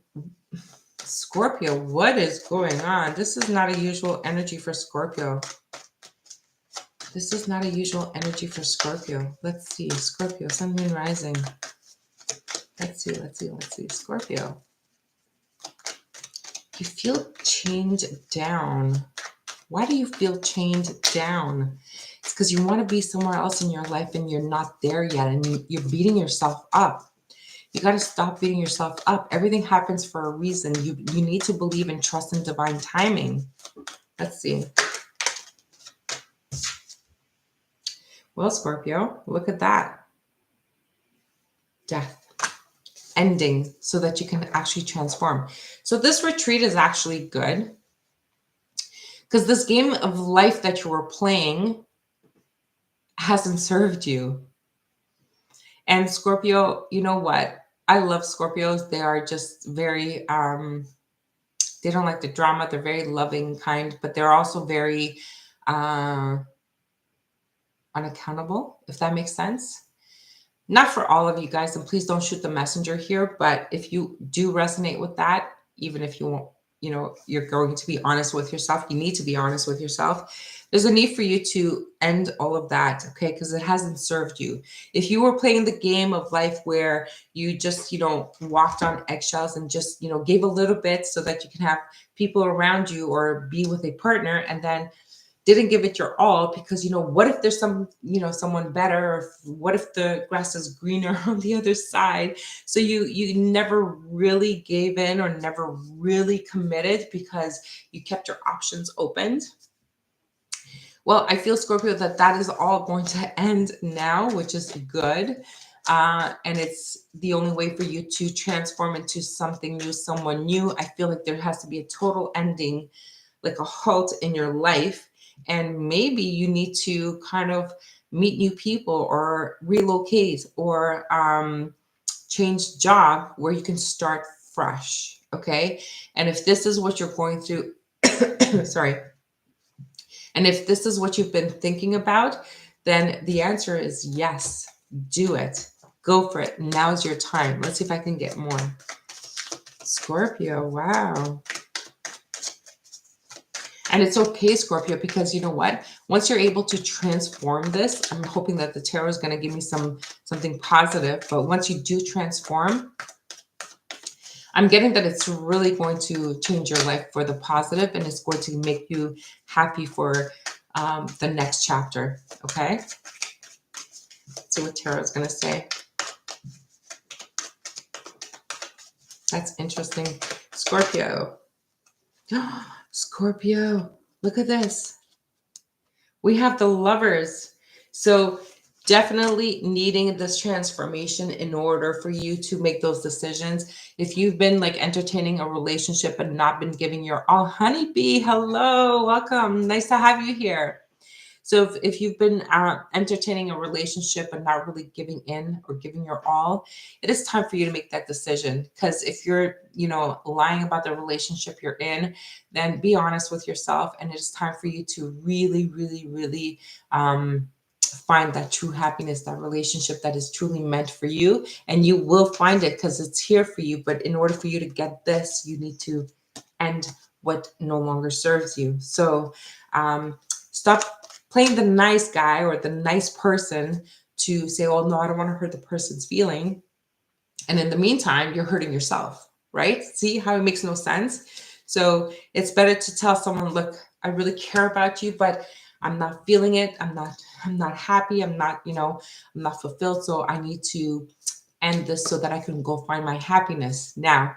Scorpio, what is going on? This is not a usual energy for Scorpio. This is not a usual energy for Scorpio. Let's see. Scorpio, Sun, Moon, Rising. Let's see. Scorpio. You feel chained down. Why do you feel chained down? It's because you want to be somewhere else in your life and you're not there yet, and you're beating yourself up. You got to stop beating yourself up. Everything happens for a reason. You need to believe and trust in divine timing. Let's see. Well, Scorpio, look at that. Death. Ending so that you can actually transform. So this retreat is actually good because this game of life that you were playing hasn't served you. And Scorpio, you know what? I love Scorpios. They are just very, they don't like the drama. They're very loving, kind, but they're also very unaccountable, if that makes sense. Not for all of you guys, and please don't shoot the messenger here, but if you do resonate with that, even if you won't, you know, you're going to be honest with yourself. You need to be honest with yourself. There's a need for you to end all of that, okay? Because it hasn't served you. If you were playing the game of life where you just, you know, walked on eggshells and just, you know, gave a little bit so that you can have people around you or be with a partner, and then didn't give it your all because, you know, what if there's someone better, or what if the grass is greener on the other side? So you never really gave in or never really committed because you kept your options opened. Well, I feel, Scorpio, that is all going to end now, which is good. And it's the only way for you to transform into something new, someone new. I feel like there has to be a total ending, like a halt in your life. And maybe you need to kind of meet new people or relocate or change job where you can start fresh. Okay. And if this is what you're going through, sorry. And if this is what you've been thinking about, then the answer is yes, do it. Go for it. Now's your time. Let's see if I can get more. Scorpio, wow. And it's okay, Scorpio, because you know what? Once you're able to transform this, I'm hoping that the tarot is going to give me something positive. But once you do transform, I'm getting that it's really going to change your life for the positive, and it's going to make you happy for the next chapter. Okay? Let's see what tarot is going to say. That's interesting. Scorpio. Scorpio, look at this. We have the Lovers. So definitely needing this transformation in order for you to make those decisions. If you've been like entertaining a relationship and not been giving your all, honeybee, hello, welcome. Nice to have you here. So if you've been entertaining a relationship and not really giving in or giving your all, it is time for you to make that decision. Because if you're, lying about the relationship you're in, then be honest with yourself. And it is time for you to really, really, really find that true happiness, that relationship that is truly meant for you. And you will find it because it's here for you. But in order for you to get this, you need to end what no longer serves you. So stop playing the nice guy or the nice person to say, oh, no, I don't want to hurt the person's feeling. And in the meantime, you're hurting yourself, right? See how it makes no sense? So it's better to tell someone, look, I really care about you, but I'm not feeling it. I'm not happy. I'm not fulfilled. So I need to end this so that I can go find my happiness. Now,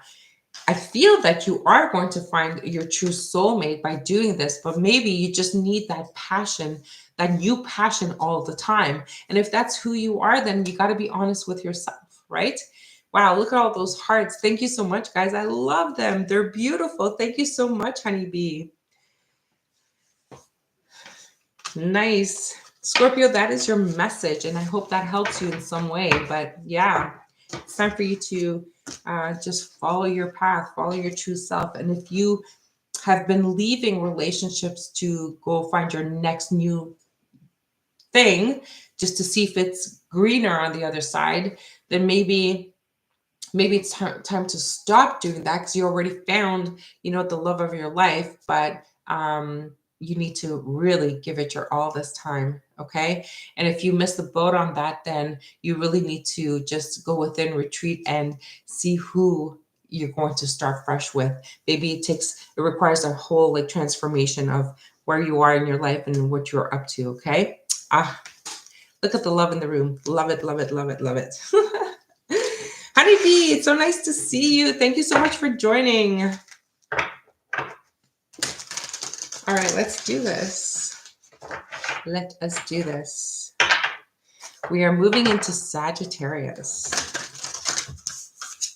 I feel that you are going to find your true soulmate by doing this, but maybe you just need that passion, that new passion all the time. And if that's who you are, then you got to be honest with yourself, right? Wow, look at all those hearts. Thank you so much, guys. I love them. They're beautiful. Thank you so much, honeybee. Nice. Scorpio, that is your message, and I hope that helps you in some way. But yeah, it's time for you to just follow your path, follow your true self. And if you have been leaving relationships to go find your next new thing, just to see if it's greener on the other side, then maybe it's time to stop doing that because you already found, the love of your life. But you need to really give it your all this time. Okay. And if you miss the boat on that, then you really need to just go within, retreat, and see who you're going to start fresh with. Maybe it requires a whole like transformation of where you are in your life and what you're up to. Okay. Look at the love in the room. Love it, love it, love it, love it. Honeybee, it's so nice to see you. Thank you so much for joining. All right, let's do this. Let us do this. We are moving into Sagittarius.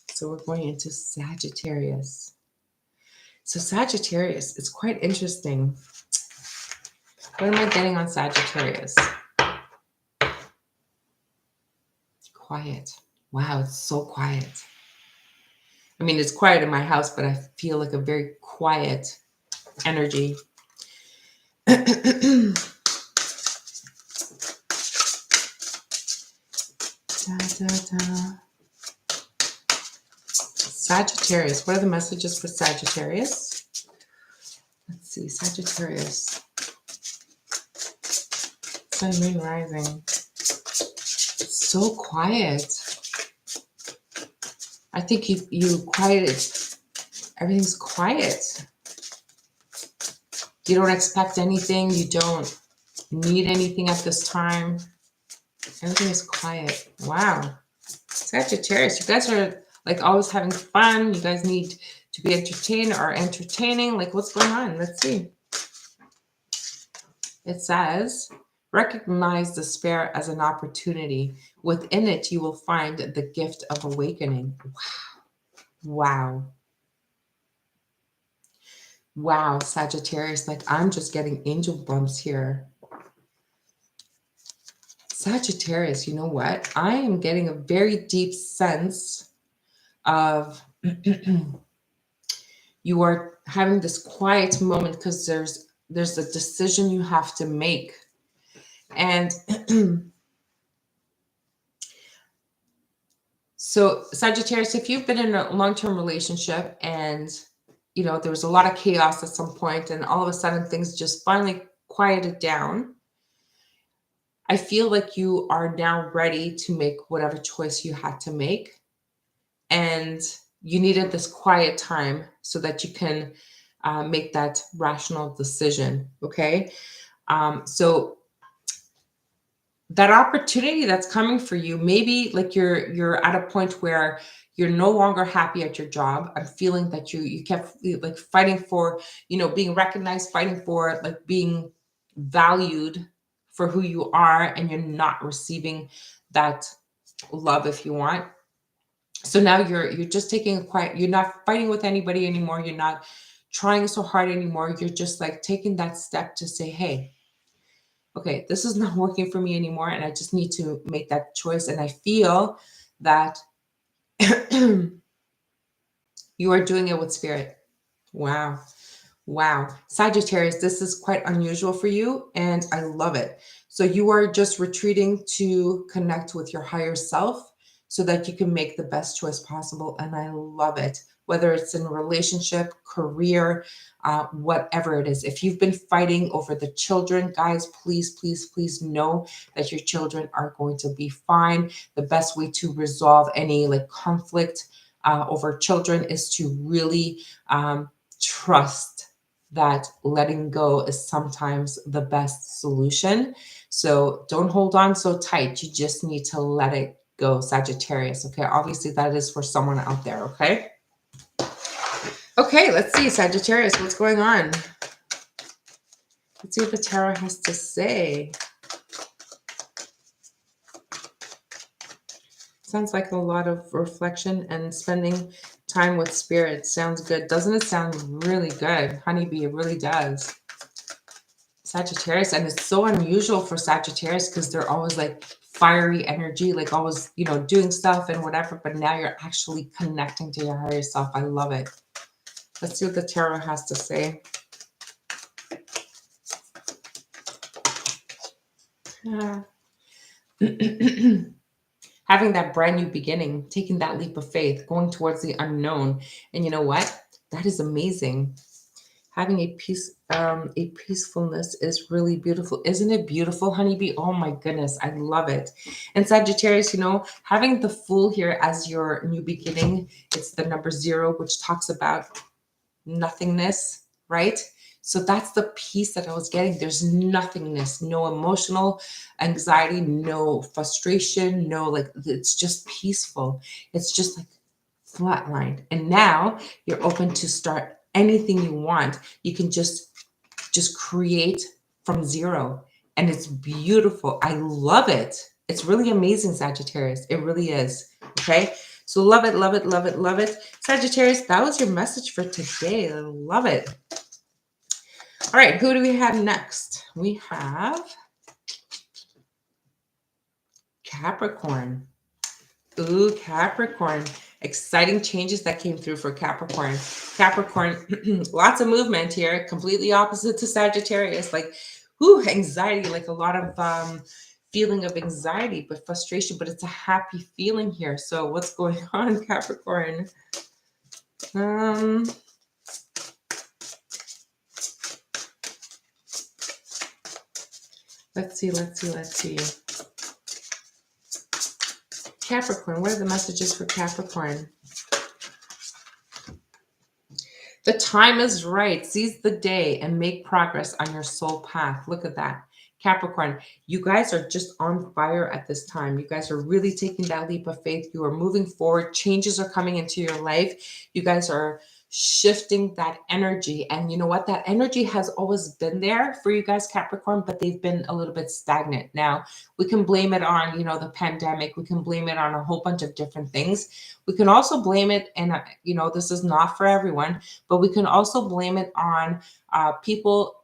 So we're going into Sagittarius. So Sagittarius, it's quite interesting. What am I getting on Sagittarius? Quiet. Wow, it's so quiet. I mean, it's quiet in my house, but I feel like a very quiet energy. Sagittarius. What are the messages for Sagittarius? Let's see. Sagittarius. Sun, moon, rising. It's so quiet. I think you quieted. Everything's quiet. You don't expect anything. You don't need anything at this time. Everything is quiet. Wow. Sagittarius, you guys are like always having fun. You guys need to be entertained or entertaining. Like, what's going on? Let's see. It says, recognize despair as an opportunity. Within it, you will find the gift of awakening. Wow. Wow, Sagittarius. Like, I'm just getting angel bumps here. Sagittarius, you know what? I am getting a very deep sense of You are having this quiet moment because there's a decision you have to make. And so Sagittarius, if you've been in a long-term relationship and there was a lot of chaos at some point and all of a sudden things just finally quieted down, I feel like you are now ready to make whatever choice you had to make. And you needed this quiet time so that you can make that rational decision. Okay. So that opportunity that's coming for you, maybe like you're at a point where you're no longer happy at your job. I'm feeling that you kept like fighting for, being recognized, fighting for like being valued for who you are, and you're not receiving that love if you want. So now you're just taking a quiet, you're not fighting with anybody anymore. You're not trying so hard anymore. You're just like taking that step to say, hey, okay, this is not working for me anymore, and I just need to make that choice. And I feel that you are doing it with spirit. Wow. Wow. Sagittarius, this is quite unusual for you, and I love it. So you are just retreating to connect with your higher self so that you can make the best choice possible. And I love it. Whether it's in a relationship, career, whatever it is. If you've been fighting over the children, guys, please, please, please know that your children are going to be fine. The best way to resolve any like conflict over children is to really trust that letting go is sometimes the best solution. So don't hold on so tight. You just need to let it go, Sagittarius. Okay. Obviously, that is for someone out there. Okay. Okay. Let's see, Sagittarius, what's going on? Let's see what the tarot has to say. Sounds like a lot of reflection and spending time with spirit. Sounds good. Doesn't it sound really good? Honeybee, it really does. Sagittarius, and it's so unusual for Sagittarius because they're always like fiery energy, like always, doing stuff and whatever, but now you're actually connecting to your higher self. I love it. Let's see what the tarot has to say. Having that brand new beginning, taking that leap of faith, going towards the unknown. And you know what? That is amazing. Having a peacefulness is really beautiful. Isn't it beautiful, honeybee? Oh my goodness, I love it. And Sagittarius, having the Fool here as your new beginning, it's the number 0, which talks about nothingness, right? So that's the peace that I was getting. There's nothingness, no emotional anxiety, no frustration, no, like, it's just peaceful. It's just like flatlined. And now you're open to start anything you want. You can just create from 0. And it's beautiful. I love it. It's really amazing, Sagittarius. It really is. Okay. So love it, love it, love it, love it. Sagittarius, that was your message for today. I love it. All right. Who do we have next? We have Capricorn. Ooh, Capricorn. Exciting changes that came through for Capricorn. Capricorn, lots of movement here. Completely opposite to Sagittarius. Like, anxiety, like a lot of feeling of anxiety, but frustration, but it's a happy feeling here. So what's going on, Capricorn? Let's see. Capricorn, what are the messages for Capricorn? The time is right. Seize the day and make progress on your soul path. Look at that. Capricorn, you guys are just on fire at this time. You guys are really taking that leap of faith. You are moving forward. Changes are coming into your life. You guys are shifting that energy. And you know what? That energy has always been there for you guys, Capricorn, but they've been a little bit stagnant. Now, we can blame it on, the pandemic. We can blame it on a whole bunch of different things. We can also blame it, and, this is not for everyone, but we can also blame it on people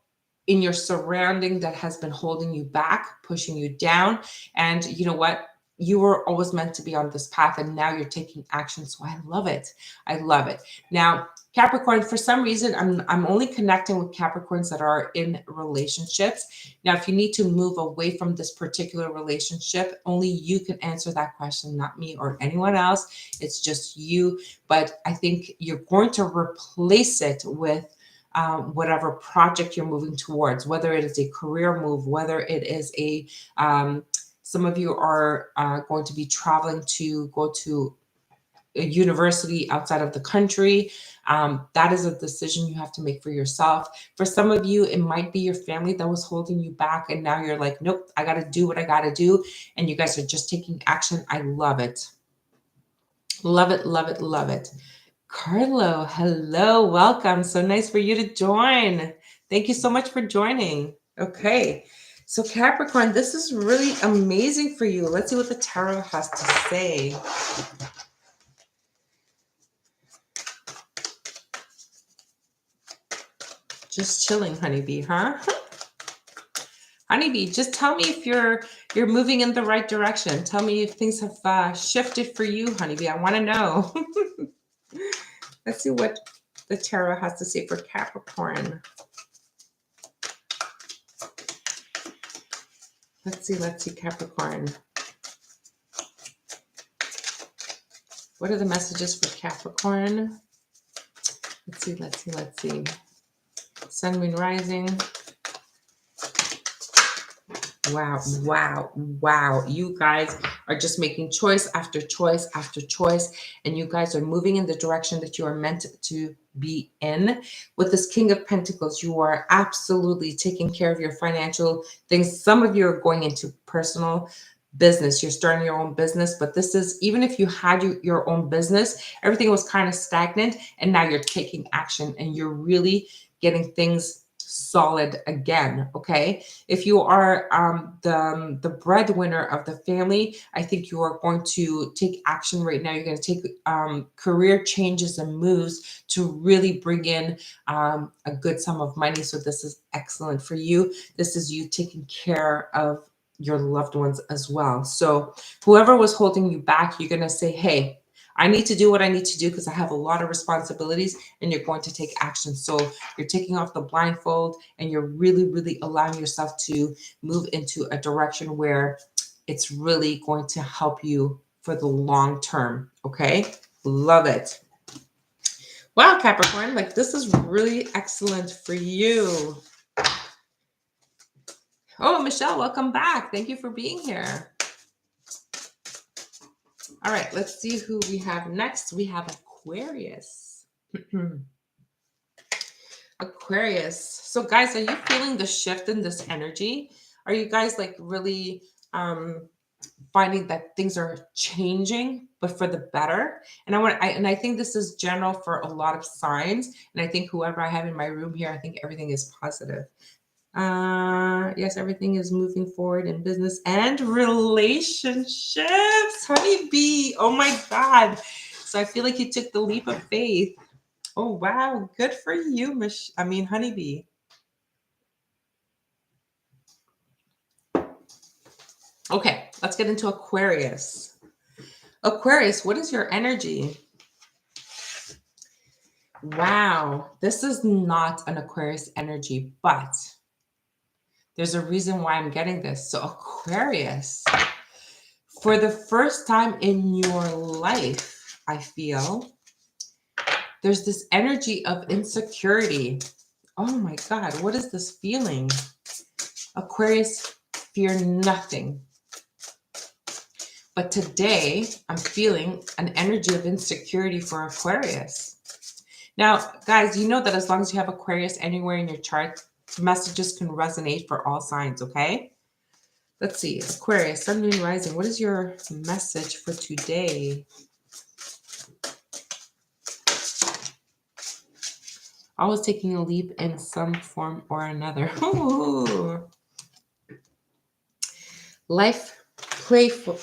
in your surrounding that has been holding you back, pushing you down. And you know what? you were always meant to be on this path, and now you're taking action. So I love it. I love it. Now, Capricorn, for some reason, I'm only connecting with Capricorns that are in relationships. Now, if you need to move away from this particular relationship, only you can answer that question, not me or anyone else. It's just you. But I think you're going to replace it with whatever project you're moving towards, whether it is a career move, whether it is a some of you are going to be traveling to go to a university outside of the country. That is a decision you have to make for yourself. For some of you, it might be your family that was holding you back, and now you're like, nope, I got to do what I got to do. And you guys are just taking action. I love it. Love it, love it, love it. Carlo, hello, welcome. So nice for you to join. Thank you so much for joining. Okay, so Capricorn, this is really amazing for you. Let's see what the tarot has to say. Just chilling, honeybee, huh? Honeybee, just tell me if you're moving in the right direction. Tell me if things have shifted for you, honeybee. I want to know. Let's see what the tarot has to say for Capricorn. Let's see, Capricorn. What are the messages for Capricorn? Let's see. Sun, moon, rising. Wow. You guys are just making choice after choice after choice, and you guys are moving in the direction that you are meant to be in. With this King of Pentacles, you are absolutely taking care of your financial things. Some of you are going into personal business. You're starting your own business, but this is, even if you had your own business, everything was kind of stagnant, and now you're taking action and you're really getting things solid again. Okay, if you are the breadwinner of the family, I think you are going to take action right now. You're going to take career changes and moves to really bring in a good sum of money. So this is excellent for you. This is you taking care of your loved ones as well. So whoever was holding you back, you're going to say, hey, I need to do what I need to do because I have a lot of responsibilities, and you're going to take action. So you're taking off the blindfold, and you're really, really allowing yourself to move into a direction where it's really going to help you for the long term. Okay. Love it. Wow, Capricorn, like this is really excellent for you. Oh, Michelle, welcome back. Thank you for being here. All right, let's see who we have next. We have Aquarius. Aquarius. So guys, are you feeling the shift in this energy? Are you guys like really finding that things are changing, but for the better? And I think this is general for a lot of signs. And I think whoever I have in my room here, I think everything is positive. Yes, everything is moving forward in business and relationships. Honeybee. Oh my God. So I feel like you took the leap of faith. Oh, wow. Good for you, Honeybee. Okay, let's get into Aquarius. Aquarius, what is your energy? Wow, this is not an Aquarius energy, but there's a reason why I'm getting this. So Aquarius, for the first time in your life, I feel there's this energy of insecurity. Oh my God, what is this feeling? Aquarius, fear nothing. But today, I'm feeling an energy of insecurity for Aquarius. Now, guys, you know that as long as you have Aquarius anywhere in your chart, messages can resonate for all signs, okay? Let's see. Aquarius, Sun, Moon, Rising. What is your message for today? Always taking a leap in some form or another. Ooh. Live playfully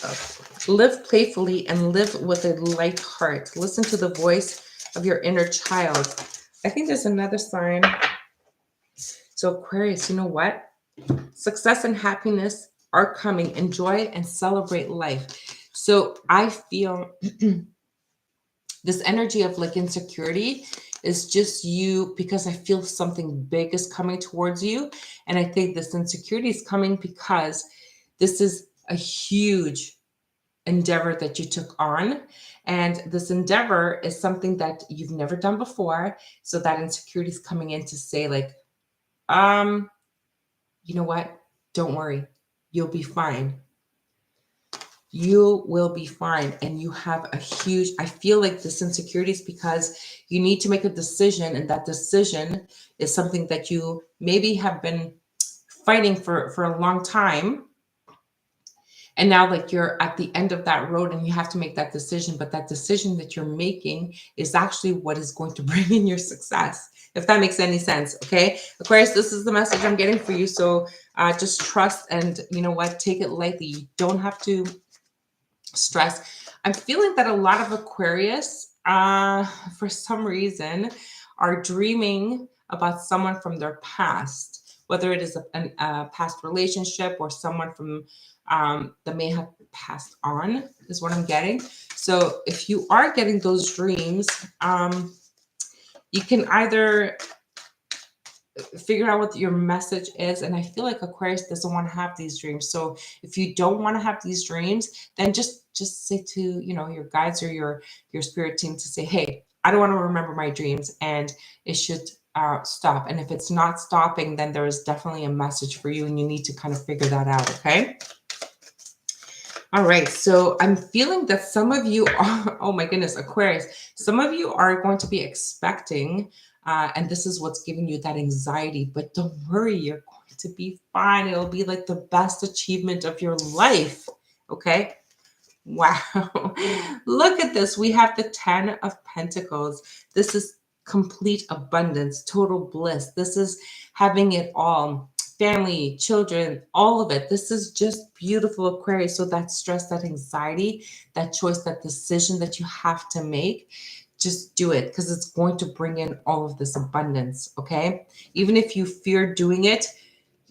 and live with a light heart. Listen to the voice of your inner child. I think there's another sign. So Aquarius, you know what? Success and happiness are coming. Enjoy and celebrate life. So I feel this energy of like insecurity is just you, because I feel something big is coming towards you. And I think this insecurity is coming because this is a huge endeavor that you took on. And this endeavor is something that you've never done before. So that insecurity is coming in to say, like, you know what? Don't worry. You'll be fine. You will be fine. And you have a huge, I feel like this insecurity is because you need to make a decision. And that decision is something that you maybe have been fighting for a long time. And now, like, you're at the end of that road and you have to make that decision. But that decision that you're making is actually what is going to bring in your success, if that makes any sense. Okay, Aquarius, this is the message I'm getting for you. So just trust, and you know what? Take it lightly. You don't have to stress. I'm feeling that a lot of Aquarius, for some reason, are dreaming about someone from their past, whether it is a past relationship or someone from that may have passed on, is what I'm getting. So if you are getting those dreams, you can either figure out what your message is. And I feel like Aquarius doesn't want to have these dreams. So if you don't want to have these dreams, then just say to, you know, your guides or your spirit team to say, hey, I don't want to remember my dreams, and it should stop. And if it's not stopping, then there is definitely a message for you, and you need to kind of figure that out. Okay. All right, so I'm feeling that some of you are, oh my goodness, Aquarius, some of you are going to be expecting, and this is what's giving you that anxiety, but don't worry, you're going to be fine. It'll be like the best achievement of your life, okay? Wow, look at this. We have the 10 of Pentacles. This is complete abundance, total bliss. This is having it all. Family, children, all of it. This is just beautiful, Aquarius. So that stress, that anxiety, that choice, that decision that you have to make, just do it, because it's going to bring in all of this abundance, okay? Even if you fear doing it,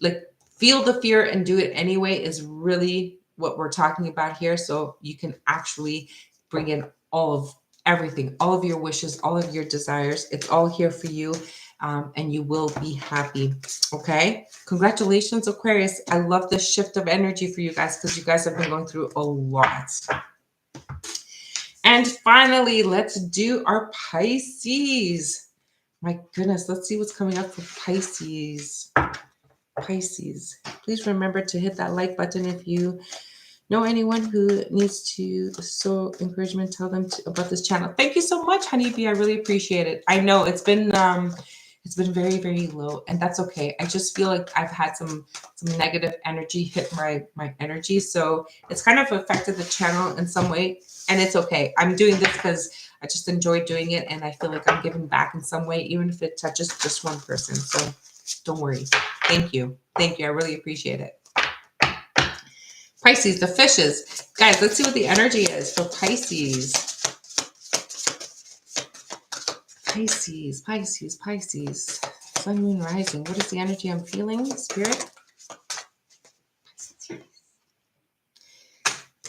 like, feel the fear and do it anyway is really what we're talking about here. So you can actually bring in all of everything, all of your wishes, all of your desires. It's all here for you. And you will be happy. Okay. Congratulations, Aquarius. I love this shift of energy for you guys, because you guys have been going through a lot. And finally, let's do our Pisces. My goodness, let's see what's coming up for Pisces. Pisces, please remember to hit that like button. If you know anyone who needs to sow encouragement, tell them about this channel. Thank you so much, Honeybee. I really appreciate it. I know it's been very, very low, and that's okay. I just feel like I've had some negative energy hit my energy, so it's kind of affected the channel in some way, and it's okay. I'm doing this because I just enjoy doing it, and I feel like I'm giving back in some way, even if it touches just one person. So don't worry. Thank you. Thank you. I really appreciate it. Pisces, the fishes. Guys, let's see what the energy is for Pisces. Pisces, Pisces, Pisces. Sun, moon, rising. What is the energy I'm feeling, Spirit?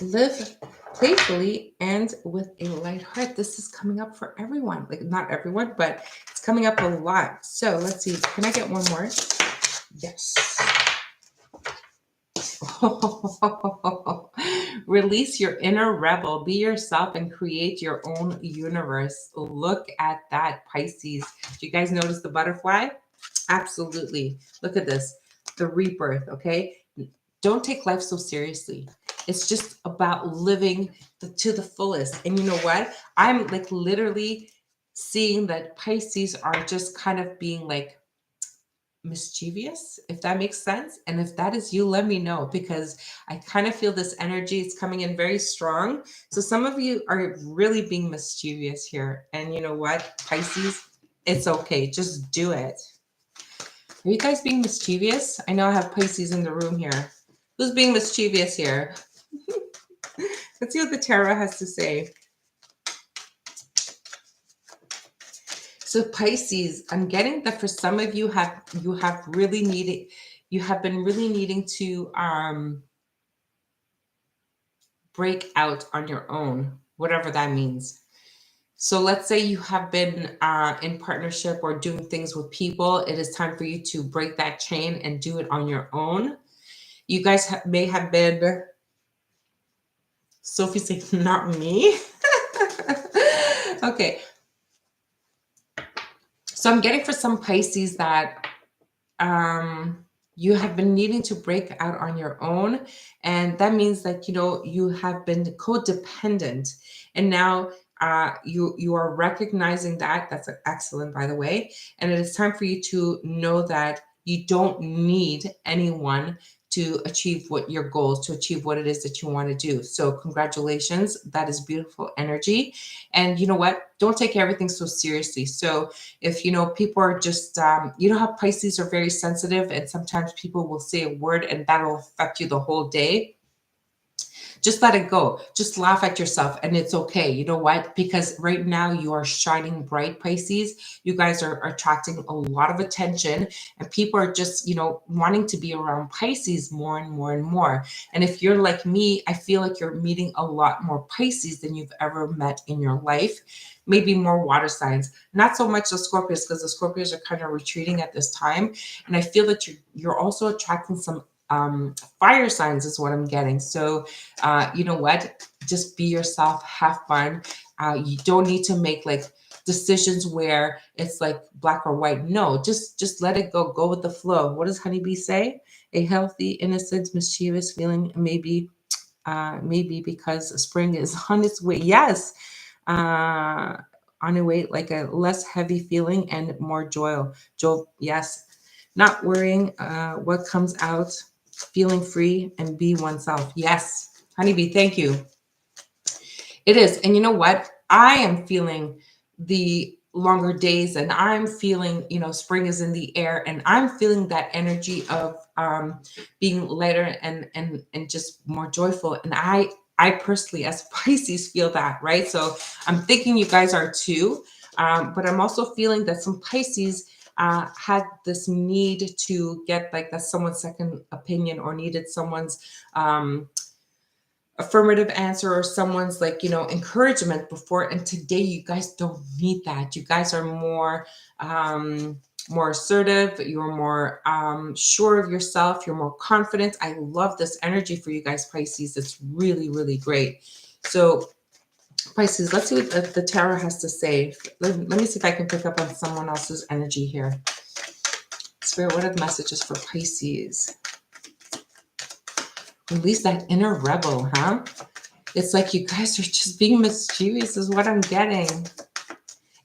Live playfully and with a light heart. This is coming up for everyone. Like, not everyone, but it's coming up a lot. So let's see. Can I get one more? Yes. Release your inner rebel. Be yourself and create your own universe. Look at that, Pisces. Do you guys notice the butterfly? Absolutely. Look at this. The rebirth, okay? Don't take life so seriously. It's just about living to the fullest. And you know what? I'm like literally seeing that Pisces are just kind of being like mischievous, if that makes sense. And if that is you, let me know, because I kind of feel this energy is coming in very strong. So some of you are really being mischievous here. And you know what, Pisces, it's okay. Just do it. Are you guys being mischievous? I know I have Pisces in the room here. Who's being mischievous here? Let's see what the tarot has to say. So Pisces, I'm getting that for some of you have been really needing to break out on your own, whatever that means. So let's say you have been in partnership or doing things with people. It is time for you to break that chain and do it on your own. You guys may have been, Sophie saying, not me. Okay. So I'm getting for some Pisces that you have been needing to break out on your own. And that means that, you have been codependent. And now you are recognizing that. That's excellent, by the way. And it is time for you to know that you don't need anyone to achieve what your goals, to achieve what it is that you want to do. So congratulations. That is beautiful energy. And you know what? Don't take everything so seriously. So if people are just how Pisces are very sensitive, and sometimes people will say a word and that'll affect you the whole day. Just let it go. Just laugh at yourself, and it's okay. You know what? Because right now you are shining bright, Pisces. You guys are attracting a lot of attention, and people are just, wanting to be around Pisces more and more and more. And if you're like me, I feel like you're meeting a lot more Pisces than you've ever met in your life. Maybe more water signs, not so much the Scorpios, because the Scorpios are kind of retreating at this time. And I feel that you're also attracting some fire signs is what I'm getting. So you know what? Just be yourself, have fun. You don't need to make like decisions where it's like black or white. No, just let it go. Go with the flow. What does Honeybee say? A healthy, innocent, mischievous feeling, maybe because spring is on its way. Yes, on a way, like a less heavy feeling and more joy. Yes, not worrying what comes out, feeling free and be oneself. Yes, Honeybee, thank you. It is. And you know what? I am feeling the longer days, and I'm feeling, spring is in the air, and I'm feeling that energy of being lighter and just more joyful. And I personally, as Pisces, feel that, right? So I'm thinking you guys are too. But I'm also feeling that some Pisces had this need to get like that someone's second opinion, or needed someone's affirmative answer, or someone's like, encouragement before. And today you guys don't need that. You guys are more assertive. You're more sure of yourself. You're more confident. I love this energy for you guys, Pisces. It's really, really great. So Pisces, let's see what the tarot has to say. Let me see if I can pick up on someone else's energy here. Spirit, what are the messages for Pisces? Release that inner rebel, huh? It's like you guys are just being mischievous is what I'm getting.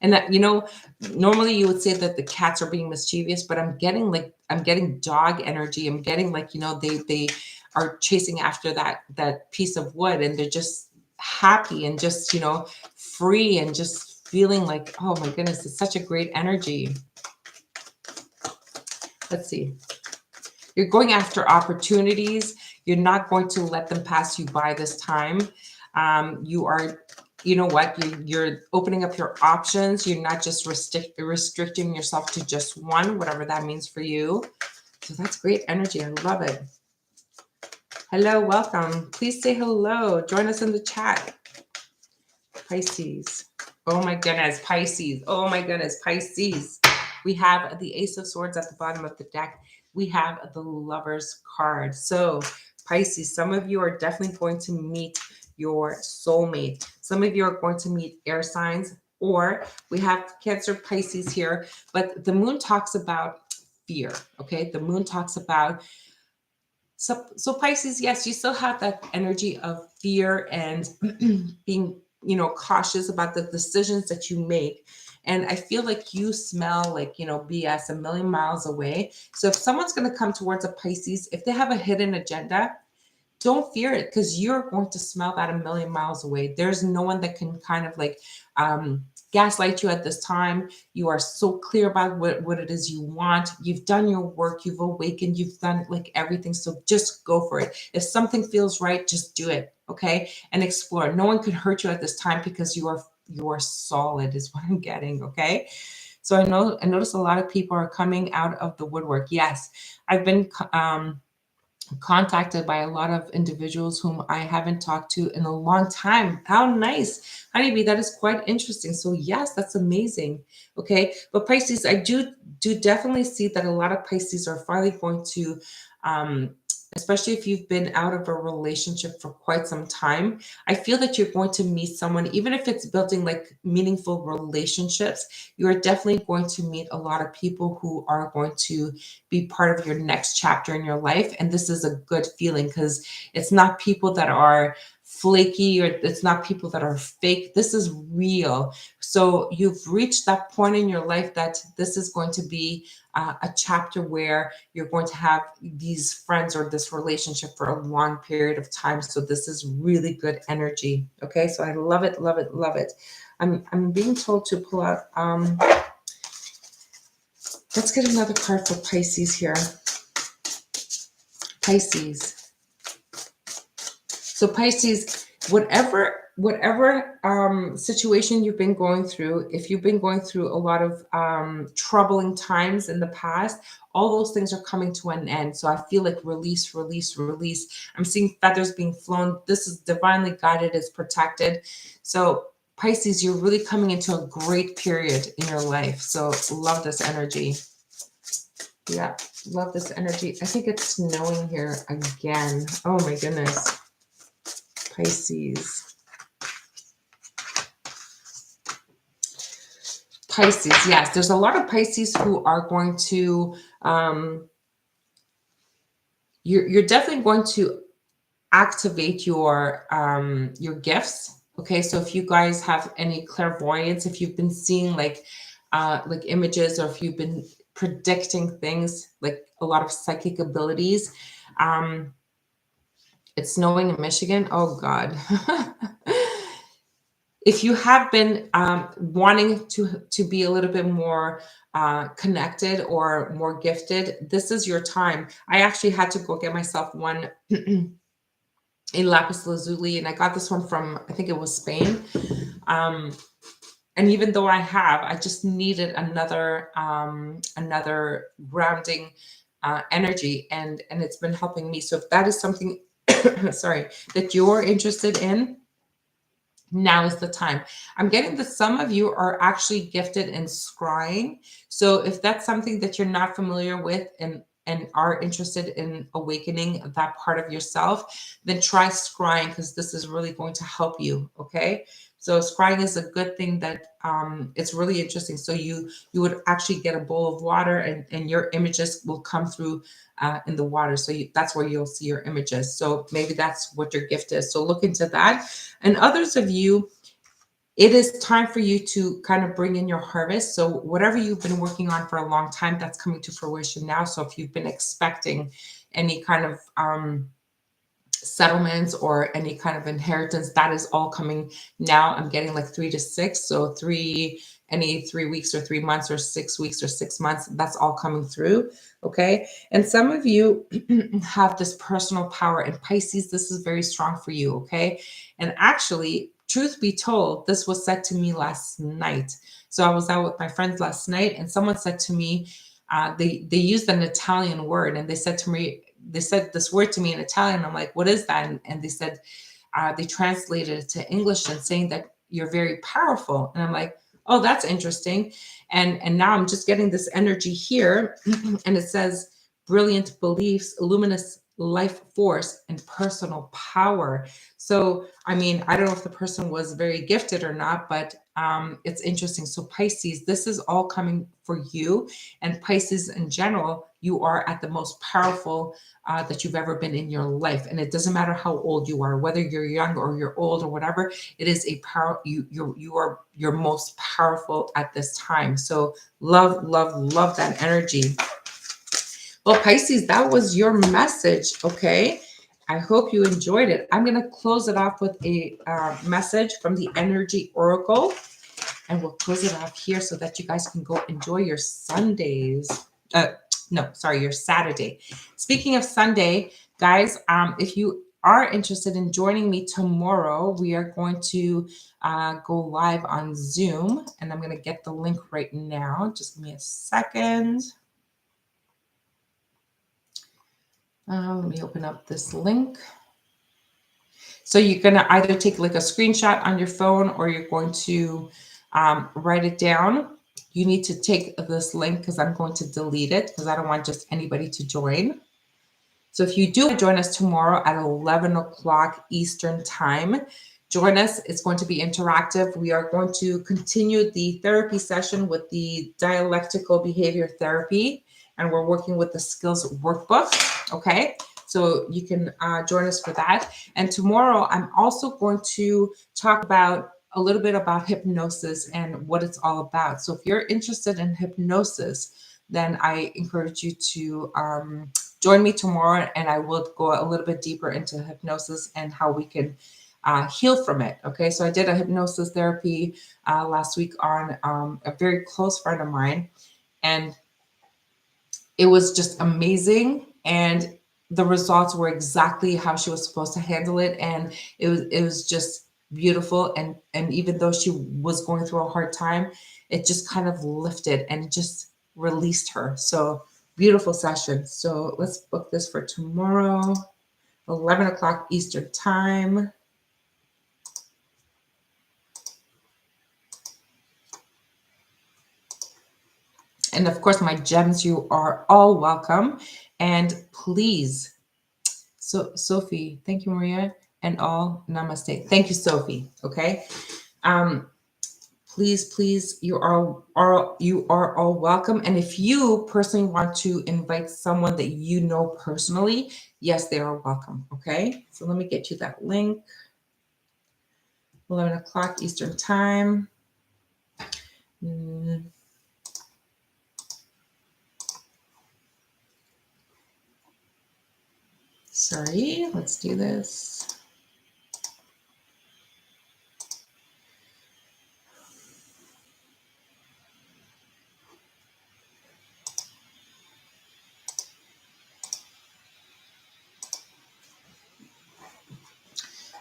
And that, normally you would say that the cats are being mischievous, but I'm getting dog energy. I'm getting like, they are chasing after that piece of wood, and they're just happy and just, free, and just feeling like, oh my goodness, it's such a great energy. Let's see. You're going after opportunities. You're not going to let them pass you by this time. You are, you know what? You're opening up your options. You're not just restricting yourself to just one, whatever that means for you. So that's great energy. I love it. Hello, welcome. Please say hello. Join us in the chat. Pisces. Oh my goodness, Pisces. Oh my goodness, Pisces. We have the Ace of Swords at the bottom of the deck. We have the Lover's card. So Pisces, some of you are definitely going to meet your soulmate. Some of you are going to meet air signs, or we have Cancer, Pisces here, but the moon talks about fear, okay? The moon talks about, so Pisces, yes, you still have that energy of fear and being, cautious about the decisions that you make. And I feel like you smell like, BS a million miles away. So if someone's going to come towards a Pisces, if they have a hidden agenda, don't fear it, because you're going to smell that a million miles away. There's no one that can kind of like gaslight you at this time. You are so clear about what it is you want. You've done your work. You've awakened. You've done like everything. So just go for it. If something feels right, just do it. Okay. And explore. No one can hurt you at this time, because you are solid is what I'm getting. Okay. So I notice a lot of people are coming out of the woodwork. Yes. I've been contacted by a lot of individuals whom I haven't talked to in a long time. How nice, honeybee. That is quite interesting. So yes, that's amazing. Okay, but Pisces, I do definitely see that a lot of Pisces are finally going to, um, especially if you've been out of a relationship for quite some time. I feel that you're going to meet someone, even if it's building like meaningful relationships. You are definitely going to meet a lot of people who are going to be part of your next chapter in your life. And this is a good feeling because it's not people that are flaky, or it's not people that are fake. This is real. So you've reached that point in your life that this is going to be a chapter where you're going to have these friends or this relationship for a long period of time. So this is really good energy. Okay, so I love it, love it, love it. I'm being told to pull out. Let's get another card for Pisces here. Pisces. So Pisces, whatever situation you've been going through, if you've been going through a lot of troubling times in the past, all those things are coming to an end. So I feel like release, release, release. I'm seeing feathers being flown. This is divinely guided, it's protected. So Pisces, you're really coming into a great period in your life. So love this energy. Yeah, love this energy. I think it's snowing here again. Oh my goodness. Pisces. Pisces, yes. There's a lot of Pisces who are going to, you're definitely going to activate your gifts. Okay, so if you guys have any clairvoyance, if you've been seeing like images, or if you've been predicting things, like a lot of psychic abilities, it's snowing in Michigan. Oh God. If you have been wanting to be a little bit more connected or more gifted, this is your time. I actually had to go get myself one in lapis lazuli, and I got this one from, I think it was Spain. And even though I just needed another grounding energy, and it's been helping me. So if that is something, sorry, that you're interested in, now is the time. I'm getting that some of you are actually gifted in scrying. So if that's something that you're not familiar with, and are interested in awakening that part of yourself, then try scrying, because this is really going to help you. Okay. So scrying is a good thing that it's really interesting. So you would actually get a bowl of water, and your images will come through in the water. So that's where you'll see your images. So maybe that's what your gift is. So look into that. And others of you, it is time for you to kind of bring in your harvest. So whatever you've been working on for a long time, that's coming to fruition now. So if you've been expecting any kind of settlements or any kind of inheritance, that is all coming now. I'm getting like 3 to 6. So any 3 weeks or 3 months, or 6 weeks or 6 months, that's all coming through. Okay. And some of you have this personal power, and Pisces, this is very strong for you. Okay. And actually, truth be told, this was said to me last night. So I was out with my friends last night, and someone said to me, they used an Italian word, and they said this word to me in Italian. I'm like, what is that? And they said, they translated it to English and saying that you're very powerful. And I'm like, oh, that's interesting. And now I'm just getting this energy here, and it says brilliant beliefs, luminous life force, and personal power. So, I mean, I don't know if the person was very gifted or not, but it's interesting. So Pisces, this is all coming for you. And Pisces in general, you are at the most powerful that you've ever been in your life. And it doesn't matter how old you are, whether you're young or you're old or whatever, it is a power. You are your most powerful at this time. So love, love, love that energy. Well, Pisces, that was your message. Okay. I hope you enjoyed it. I'm going to close it off with a message from the Energy Oracle. And we'll close it off here so that you guys can go enjoy your Sundays. Your Saturday. Speaking of Sunday, guys, if you are interested in joining me tomorrow, we are going to go live on Zoom. And I'm going to get the link right now. Just give me a second. Let me open up this link. So you're going to either take like a screenshot on your phone or you're going to write it down. You need to take this link because I'm going to delete it because I don't want just anybody to join. So if you do join us tomorrow at 11 o'clock Eastern time, join us. It's going to be interactive. We are going to continue the therapy session with the dialectical behavior therapy, and we're working with the skills workbook. Okay, so you can join us for that. And tomorrow, I'm also going to talk about a little bit about hypnosis and what it's all about. So if you're interested in hypnosis, then I encourage you to join me tomorrow, and I will go a little bit deeper into hypnosis and how we can heal from it. Okay, so I did a hypnosis therapy last week on a very close friend of mine, and it was just amazing. And the results were exactly how she was supposed to handle it, and it was just beautiful. And even though she was going through a hard time, it just kind of lifted and just released her. So beautiful session. So let's book this for tomorrow, 11 o'clock Eastern time. And of course, my gems, you are all welcome. And please, so Sophie, thank you, Maria, and all namaste. Thank you, Sophie. Okay. Please, you are all welcome. And if you personally want to invite someone that you know personally, yes, they are welcome. Okay. So let me get you that link. 11 o'clock Eastern time. Sorry, let's do this.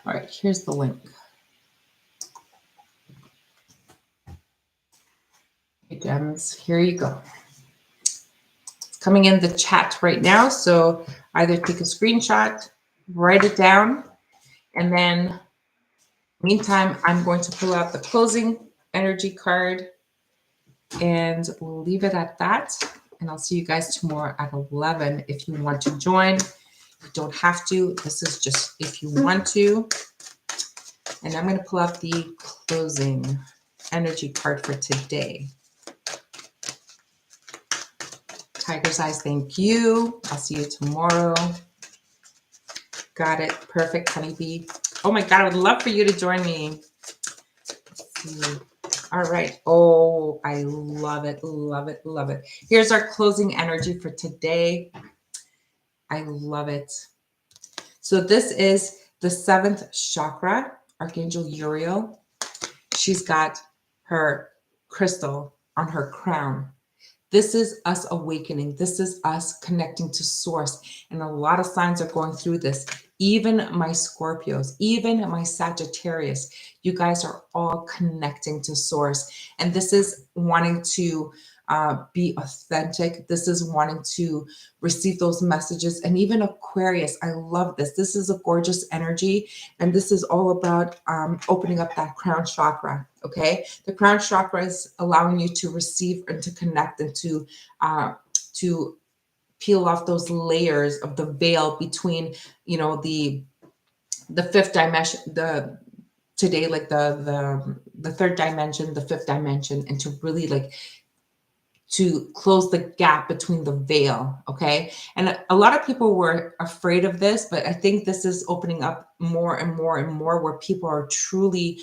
All right, here's the link. Hey, gems, here you go. It's coming in the chat right now. So either take a screenshot, write it down, and then meantime, I'm going to pull out the closing energy card, and we'll leave it at that. And I'll see you guys tomorrow at 11 if you want to join. You don't have to. This is just if you want to. And I'm going to pull out the closing energy card for today. Tiger's Eyes, thank you. I'll see you tomorrow. Got it. Perfect, honeybee. Oh my God, I would love for you to join me. Let's see. All right. Oh, I love it. Love it. Love it. Here's our closing energy for today. I love it. So this is the 7th chakra, Archangel Uriel. She's got her crystal on her crown. This is us awakening. This is us connecting to source. And a lot of signs are going through this. Even my Scorpios, even my Sagittarius, you guys are all connecting to source. And this is wanting to be authentic. This is wanting to receive those messages. And even Aquarius, I love this. This is a gorgeous energy. And this is all about opening up that crown chakra. Okay. The crown chakra is allowing you to receive and to connect and to peel off those layers of the veil between, you know, the fifth dimension, the today, like the third dimension, the fifth dimension, and to really like to close the gap between the veil. Okay. And a lot of people were afraid of this, but I think this is opening up more and more and more where people are truly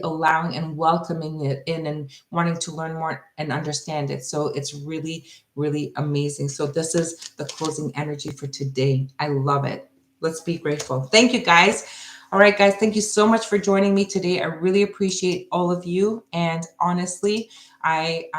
allowing and welcoming it in and wanting to learn more and understand it. So it's really amazing. So this is the closing energy for today. I love it. Let's be grateful. Thank you, guys. All right, guys, thank you so much for joining me today. I really appreciate all of you. And honestly, I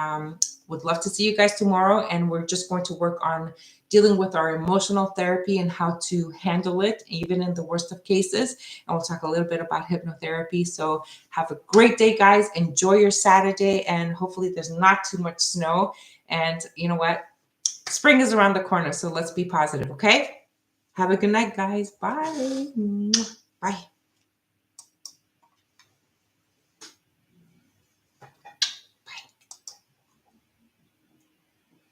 would love to see you guys tomorrow. And we're just going to work on dealing with our emotional therapy and how to handle it, even in the worst of cases. And we'll talk a little bit about hypnotherapy. So have a great day, guys. Enjoy your Saturday. And hopefully there's not too much snow. And you know what? Spring is around the corner. So let's be positive, okay? Have a good night, guys. Bye. Bye.